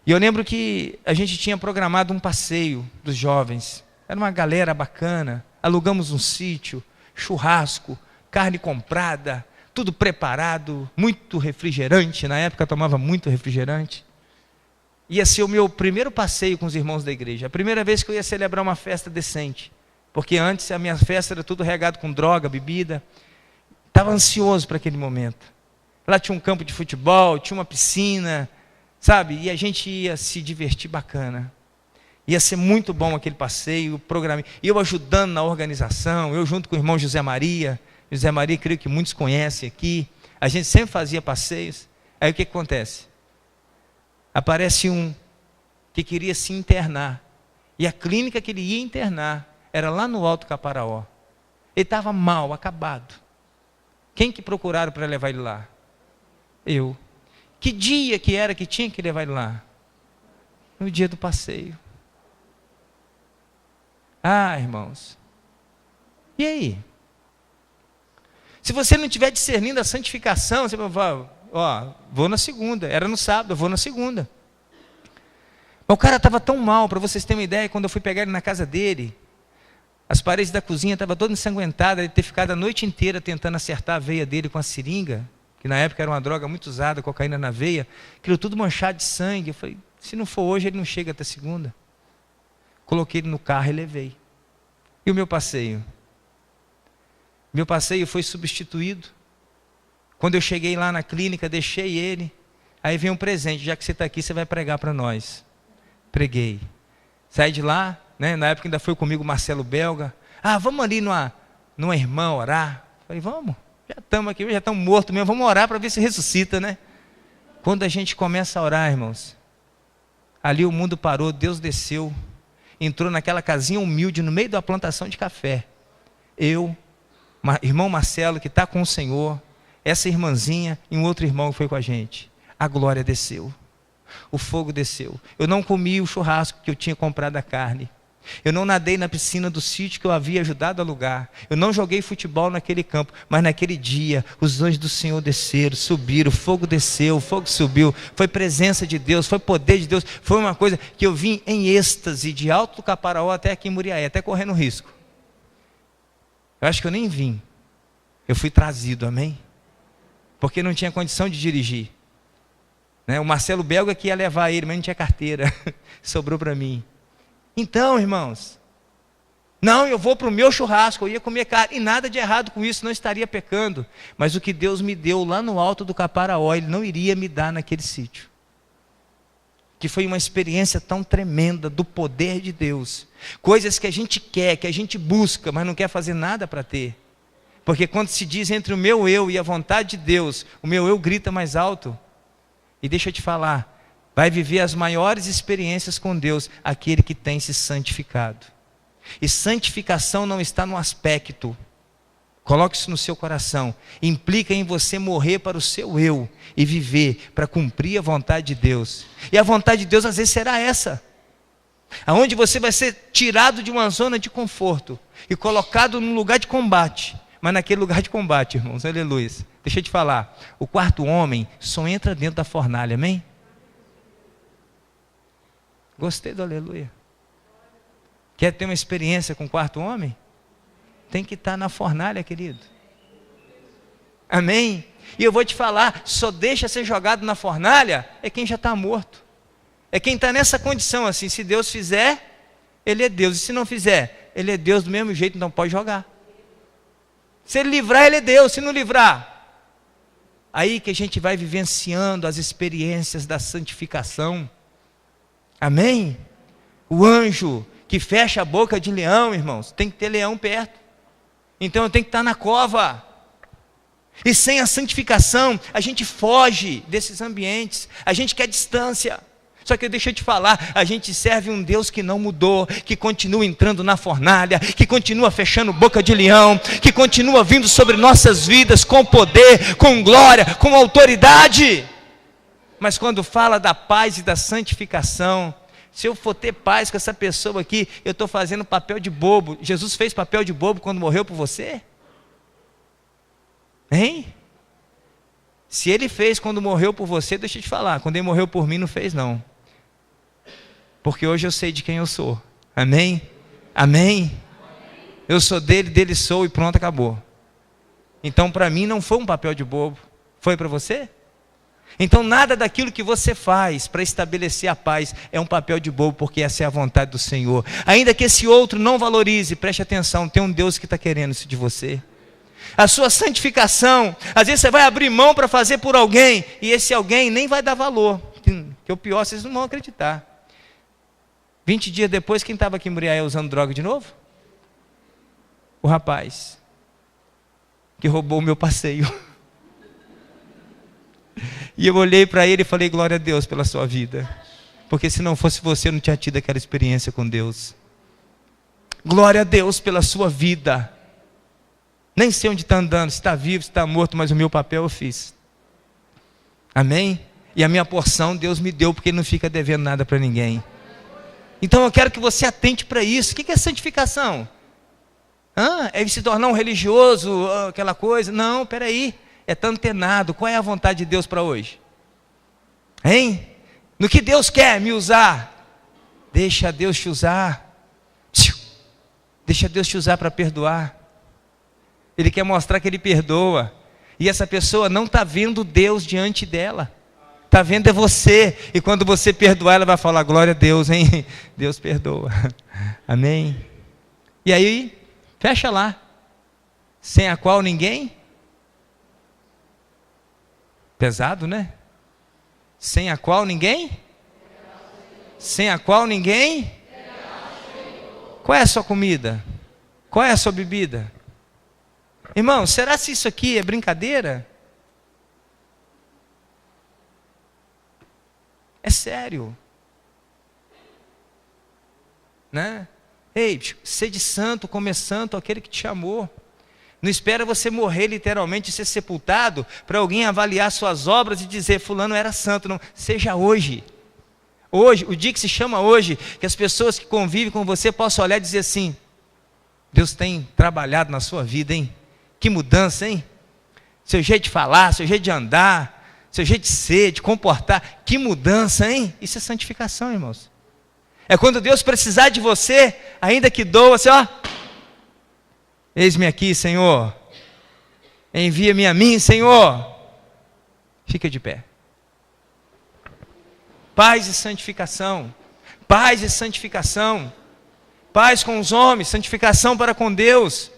[SPEAKER 1] E eu lembro que a gente tinha programado um passeio dos jovens, era uma galera bacana, alugamos um sítio, churrasco, carne comprada, tudo preparado, muito refrigerante, na época eu tomava muito refrigerante. Ia ser o meu primeiro passeio com os irmãos da igreja, a primeira vez que eu ia celebrar uma festa decente, porque antes a minha festa era tudo regado com droga, bebida. Estava ansioso para aquele momento. Lá tinha um campo de futebol, tinha uma piscina, sabe? E a gente ia se divertir bacana. Ia ser muito bom aquele passeio, o programa. E eu ajudando na organização, eu junto com o irmão José Maria. José Maria, creio que muitos conhecem aqui. A gente sempre fazia passeios. Aí o que acontece? Aparece um que queria se internar. E a clínica que ele ia internar era lá no Alto Caparaó. Ele estava mal, acabado. Quem que procuraram para levar ele lá? Eu. Que dia que era que tinha que levar ele lá? No dia do passeio. Ah, irmãos. E aí? Se você não estiver discernindo a santificação, você vai falar, ó, vou na segunda. Era no sábado, eu vou na segunda. Mas o cara estava tão mal, para vocês terem uma ideia, quando eu fui pegar ele na casa dele, As paredes da cozinha estavam todas ensanguentadas, ele ter ficado a noite inteira tentando acertar a veia dele com a seringa, que na época era uma droga muito usada, cocaína na veia, aquilo tudo manchado de sangue. Eu falei, se não for hoje, ele não chega até segunda. Coloquei ele no carro e levei. E o meu passeio? Meu passeio foi substituído. Quando eu cheguei lá na clínica, deixei ele. Aí veio um presente, já que você está aqui, você vai pregar para nós. Preguei. Saí de lá, né? Na época ainda foi comigo o Marcelo Belga. Vamos ali numa irmã orar. Falei, vamos. Já estamos aqui, já estamos mortos mesmo, vamos orar para ver se ressuscita, né? Quando a gente começa a orar, irmãos, ali o mundo parou, Deus desceu, entrou naquela casinha humilde, no meio da plantação de café. Eu, irmão Marcelo, que está com o Senhor, essa irmãzinha e um outro irmão que foi com a gente. A glória desceu, o fogo desceu. Eu não comi o churrasco que eu tinha comprado a carne. Eu não nadei na piscina do sítio que eu havia ajudado a alugar. Eu não joguei futebol naquele campo. Mas naquele dia, os anjos do Senhor desceram, subiram, o fogo desceu, o fogo subiu. Foi presença de Deus, foi poder de Deus. Foi uma coisa que eu vim em êxtase, de Alto do Caparaó até aqui em Muriaé, até correndo risco. Eu acho que eu nem vim. Eu fui trazido, amém? Porque não tinha condição de dirigir. O Marcelo Belga que ia levar ele, mas não tinha carteira. Sobrou para mim. Então, irmãos, não, eu vou para o meu churrasco, eu ia comer carne, e nada de errado com isso, não estaria pecando. Mas o que Deus me deu lá no alto do Caparaó, Ele não iria me dar naquele sítio. Que foi uma experiência tão tremenda do poder de Deus. Coisas que a gente quer, que a gente busca, mas não quer fazer nada para ter. Porque quando se diz entre o meu eu e a vontade de Deus, o meu eu grita mais alto. E deixa eu te falar, vai viver as maiores experiências com Deus, aquele que tem se santificado. E santificação não está no aspecto, coloque isso no seu coração, implica em você morrer para o seu eu e viver para cumprir a vontade de Deus. E a vontade de Deus às vezes será essa, aonde você vai ser tirado de uma zona de conforto e colocado num lugar de combate. Mas naquele lugar de combate, irmãos, aleluia, deixa eu te falar, o quarto homem só entra dentro da fornalha, amém? Gostei do aleluia. Quer ter uma experiência com o quarto homem? Tem que estar na fornalha, querido. Amém? E eu vou te falar, só deixa ser jogado na fornalha é quem já está morto. É quem está nessa condição assim, se Deus fizer, Ele é Deus. E se não fizer, Ele é Deus do mesmo jeito, não pode jogar. Se Ele livrar, Ele é Deus. Se não livrar, aí que a gente vai vivenciando as experiências da santificação. Amém? O anjo que fecha a boca de leão, irmãos, tem que ter leão perto. Então eu tenho que estar na cova. E sem a santificação, a gente foge desses ambientes. A gente quer distância. Só que deixa eu te falar, a gente serve um Deus que não mudou, que continua entrando na fornalha, que continua fechando boca de leão, que continua vindo sobre nossas vidas com poder, com glória, com autoridade. Mas quando fala da paz e da santificação, se eu for ter paz com essa pessoa aqui, eu estou fazendo papel de bobo. Jesus fez papel de bobo quando morreu por você? Hein? Se Ele fez quando morreu por você, deixa eu te falar, quando Ele morreu por mim não fez não. Porque hoje eu sei de quem eu sou. Amém? Amém? Eu sou dele, dele sou e pronto, acabou. Então para mim não foi um papel de bobo. Foi para você? Então nada daquilo que você faz para estabelecer a paz é um papel de bobo, porque essa é a vontade do Senhor. Ainda que esse outro não valorize, preste atenção, tem um Deus que está querendo isso de você. A sua santificação, às vezes você vai abrir mão para fazer por alguém, e esse alguém nem vai dar valor, que o pior, vocês não vão acreditar. 20 dias depois, quem estava aqui em Muriaé usando droga de novo? O rapaz que roubou o meu passeio. E eu olhei para ele e falei, glória a Deus pela sua vida, porque se não fosse você eu não tinha tido aquela experiência com Deus. Glória a Deus pela sua vida. Nem sei onde está andando, se está vivo, se está morto, mas o meu papel eu fiz. Amém? E a minha porção Deus me deu, porque Ele não fica devendo nada para ninguém. Então eu quero que você atente para isso. O que é santificação? É se tornar um religioso, aquela coisa? Não, peraí. É estar antenado. Qual é a vontade de Deus para hoje? Hein? No que Deus quer me usar? Deixa Deus te usar. Deixa Deus te usar para perdoar. Ele quer mostrar que Ele perdoa. E essa pessoa não está vendo Deus diante dela. Está vendo é você. E quando você perdoar, ela vai falar, glória a Deus, hein? Deus perdoa. Amém? E aí, fecha lá. Sem a qual ninguém... Pesado, né? Sem a qual ninguém? Sem a qual ninguém? Qual é a sua comida? Qual é a sua bebida? Irmão, será se isso aqui é brincadeira? É sério. Né? Ei, sede santo, como é santo aquele que te chamou. Não espera você morrer literalmente e ser sepultado para alguém avaliar suas obras e dizer, fulano era santo. Não, seja hoje. Hoje, o dia que se chama hoje, que as pessoas que convivem com você possam olhar e dizer assim, Deus tem trabalhado na sua vida, hein? Que mudança, hein? Seu jeito de falar, seu jeito de andar, seu jeito de ser, de comportar, que mudança, hein? Isso é santificação, irmãos. É quando Deus precisar de você, ainda que doa, assim, ó, eis-me aqui, Senhor, envia-me a mim, Senhor. Fica de pé. Paz e santificação, paz e santificação, paz com os homens, santificação para com Deus,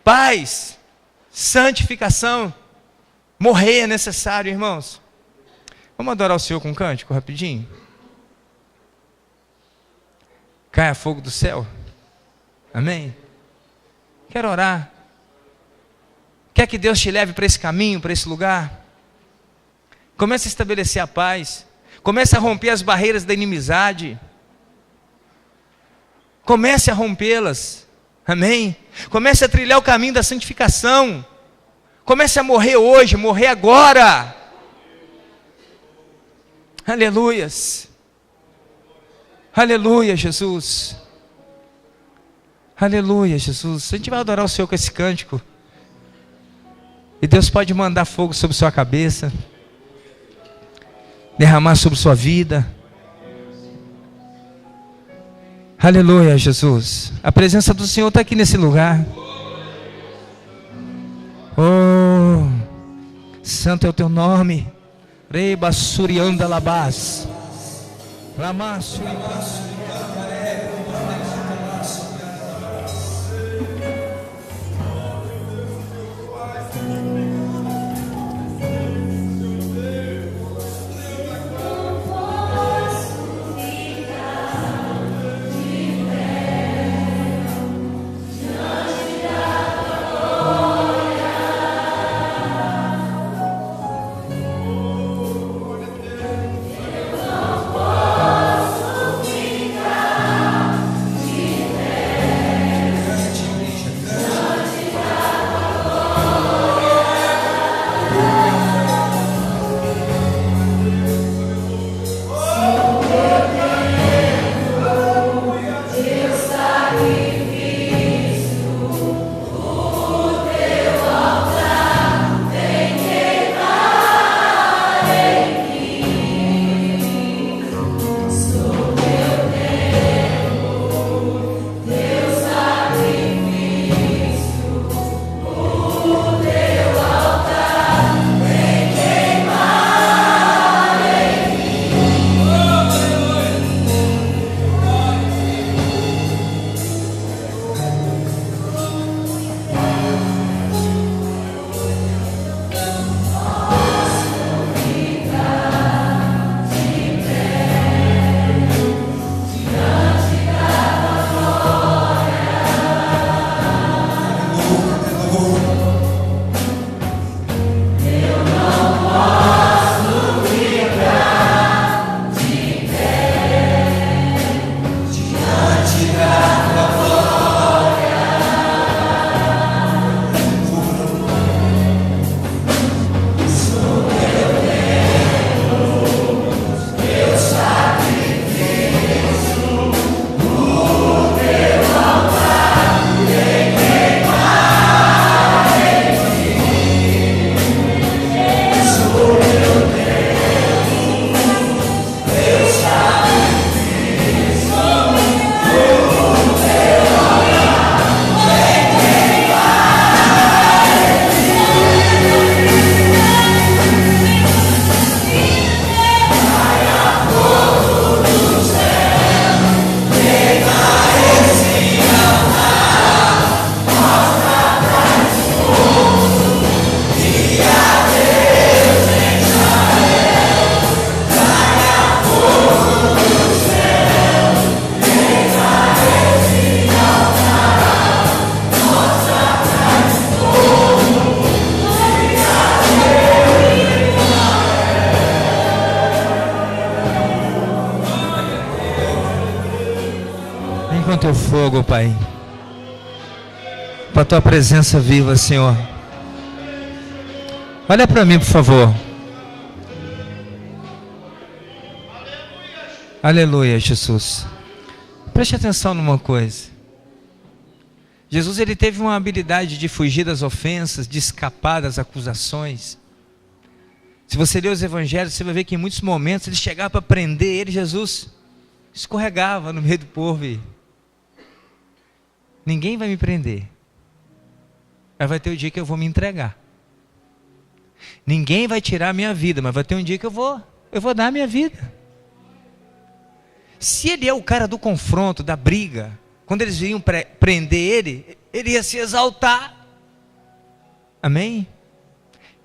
[SPEAKER 1] paz, santificação, morrer é necessário, irmãos. Vamos adorar o Senhor com um cântico, rapidinho? Caia fogo do céu, amém? Quero orar. Quer que Deus te leve para esse caminho, para esse lugar? Comece a estabelecer a paz. Comece a romper as barreiras da inimizade. Comece a rompê-las. Amém? Comece a trilhar o caminho da santificação. Comece a morrer hoje, morrer agora. Aleluias. Aleluia, Jesus. Aleluia, Jesus. A gente vai adorar o Senhor com esse cântico. E Deus pode mandar fogo sobre sua cabeça, derramar sobre sua vida. Aleluia, Jesus. A presença do Senhor está aqui nesse lugar. Oh, santo é o teu nome. Reba surianda labás. Lamaço. teu fogo, Pai, para a tua presença viva, Senhor. Olha para mim, por favor. Aleluia, Jesus. Preste atenção numa coisa. Jesus, ele teve uma habilidade de fugir das ofensas, de escapar das acusações. Se você ler os evangelhos, você vai ver que em muitos momentos ele chegava para prender ele, Jesus escorregava no meio do povo e ninguém vai me prender. Mas vai ter o dia que eu vou me entregar. Ninguém vai tirar a minha vida, mas vai ter um dia que eu vou dar a minha vida. Se ele é o cara do confronto, da briga, quando eles vinham prender ele ia se exaltar. Amém?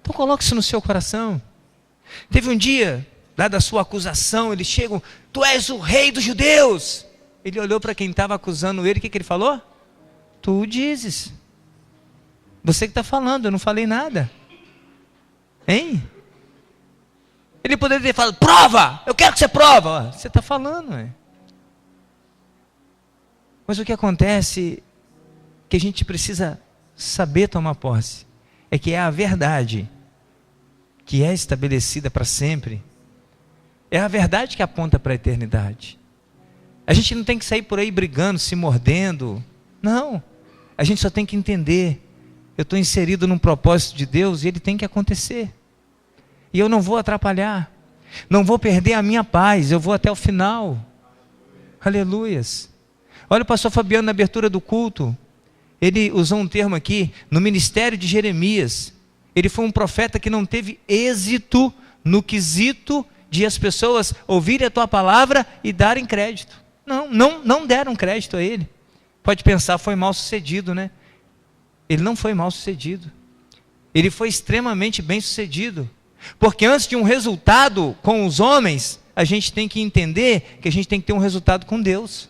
[SPEAKER 1] Então coloque isso no seu coração. Teve um dia, dada a sua acusação, eles chegam, tu és o rei dos judeus. Ele olhou para quem estava acusando ele, o que ele falou? Tu o dizes. Você que está falando, eu não falei nada. Hein? Ele poderia ter falado, prova, eu quero que você prova. Você está falando, é? Mas o que acontece, que a gente precisa saber tomar posse, é que é a verdade, que é estabelecida para sempre, é a verdade que aponta para a eternidade. A gente não tem que sair por aí brigando, se mordendo, não, a gente só tem que entender, eu estou inserido num propósito de Deus e ele tem que acontecer, e eu não vou atrapalhar, não vou perder a minha paz, eu vou até o final. Aleluias. Olha o pastor Fabiano na abertura do culto, ele usou um termo aqui, no ministério de Jeremias, ele foi um profeta que não teve êxito no quesito de as pessoas ouvirem a tua palavra e darem crédito. Não deram crédito a ele. Pode pensar, foi mal sucedido, né? Ele não foi mal sucedido, ele foi extremamente bem sucedido, porque antes de um resultado com os homens, a gente tem que entender que a gente tem que ter um resultado com Deus.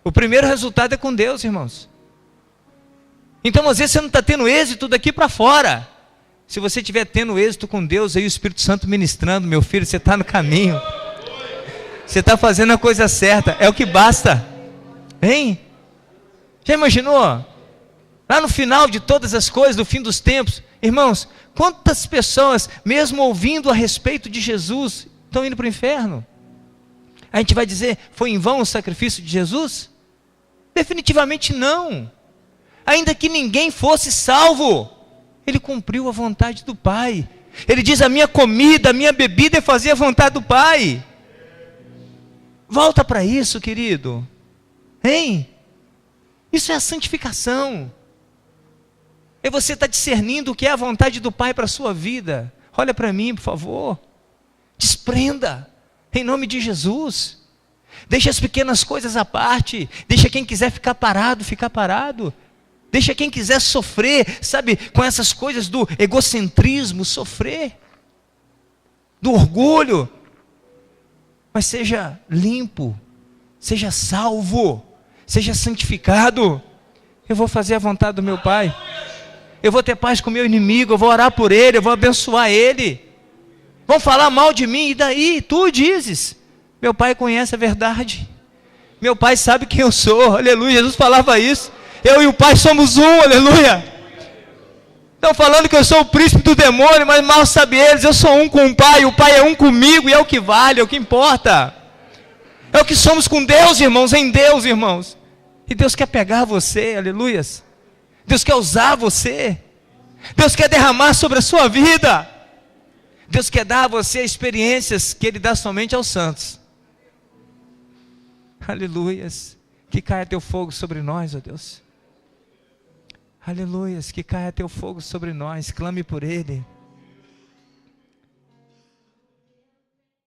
[SPEAKER 1] O primeiro resultado é com Deus, irmãos. Então às vezes você não está tendo êxito daqui para fora. Se você estiver tendo êxito com Deus, aí o Espírito Santo ministrando, meu filho, você está no caminho, você está fazendo a coisa certa, é o que basta. Hein? Já imaginou? Lá no final de todas as coisas, no fim dos tempos, irmãos, quantas pessoas, mesmo ouvindo a respeito de Jesus, estão indo para o inferno? A gente vai dizer, foi em vão o sacrifício de Jesus? Definitivamente não. Ainda que ninguém fosse salvo, ele cumpriu a vontade do Pai. Ele diz, a minha comida, a minha bebida é fazer a vontade do Pai. Volta para isso, querido. Hein? Isso é a santificação. É você estar discernindo o que é a vontade do Pai para a sua vida. Olha para mim, por favor. Desprenda, em nome de Jesus. Deixa as pequenas coisas à parte. Deixa quem quiser ficar parado, ficar parado. Deixa quem quiser sofrer, sabe, com essas coisas do egocentrismo, sofrer. Do orgulho. Mas seja limpo, seja salvo, seja santificado. Eu vou fazer a vontade do meu Pai. Eu vou ter paz com o meu inimigo, eu vou orar por ele, eu vou abençoar ele. Vão falar mal de mim, e daí? Tu dizes. Meu Pai conhece a verdade. Meu Pai sabe quem eu sou, aleluia. Jesus falava isso. Eu e o Pai somos um, aleluia. Estão falando que eu sou o príncipe do demônio, mas mal sabe eles, eu sou um com o Pai é um comigo, e é o que vale, é o que importa. É o que somos com Deus, irmãos, em Deus, irmãos. E Deus quer pegar você, aleluias. Deus quer usar você. Deus quer derramar sobre a sua vida. Deus quer dar a você experiências que Ele dá somente aos santos. Aleluias. Que caia teu fogo sobre nós, ó Deus. Aleluias. Que caia teu fogo sobre nós. Clame por Ele.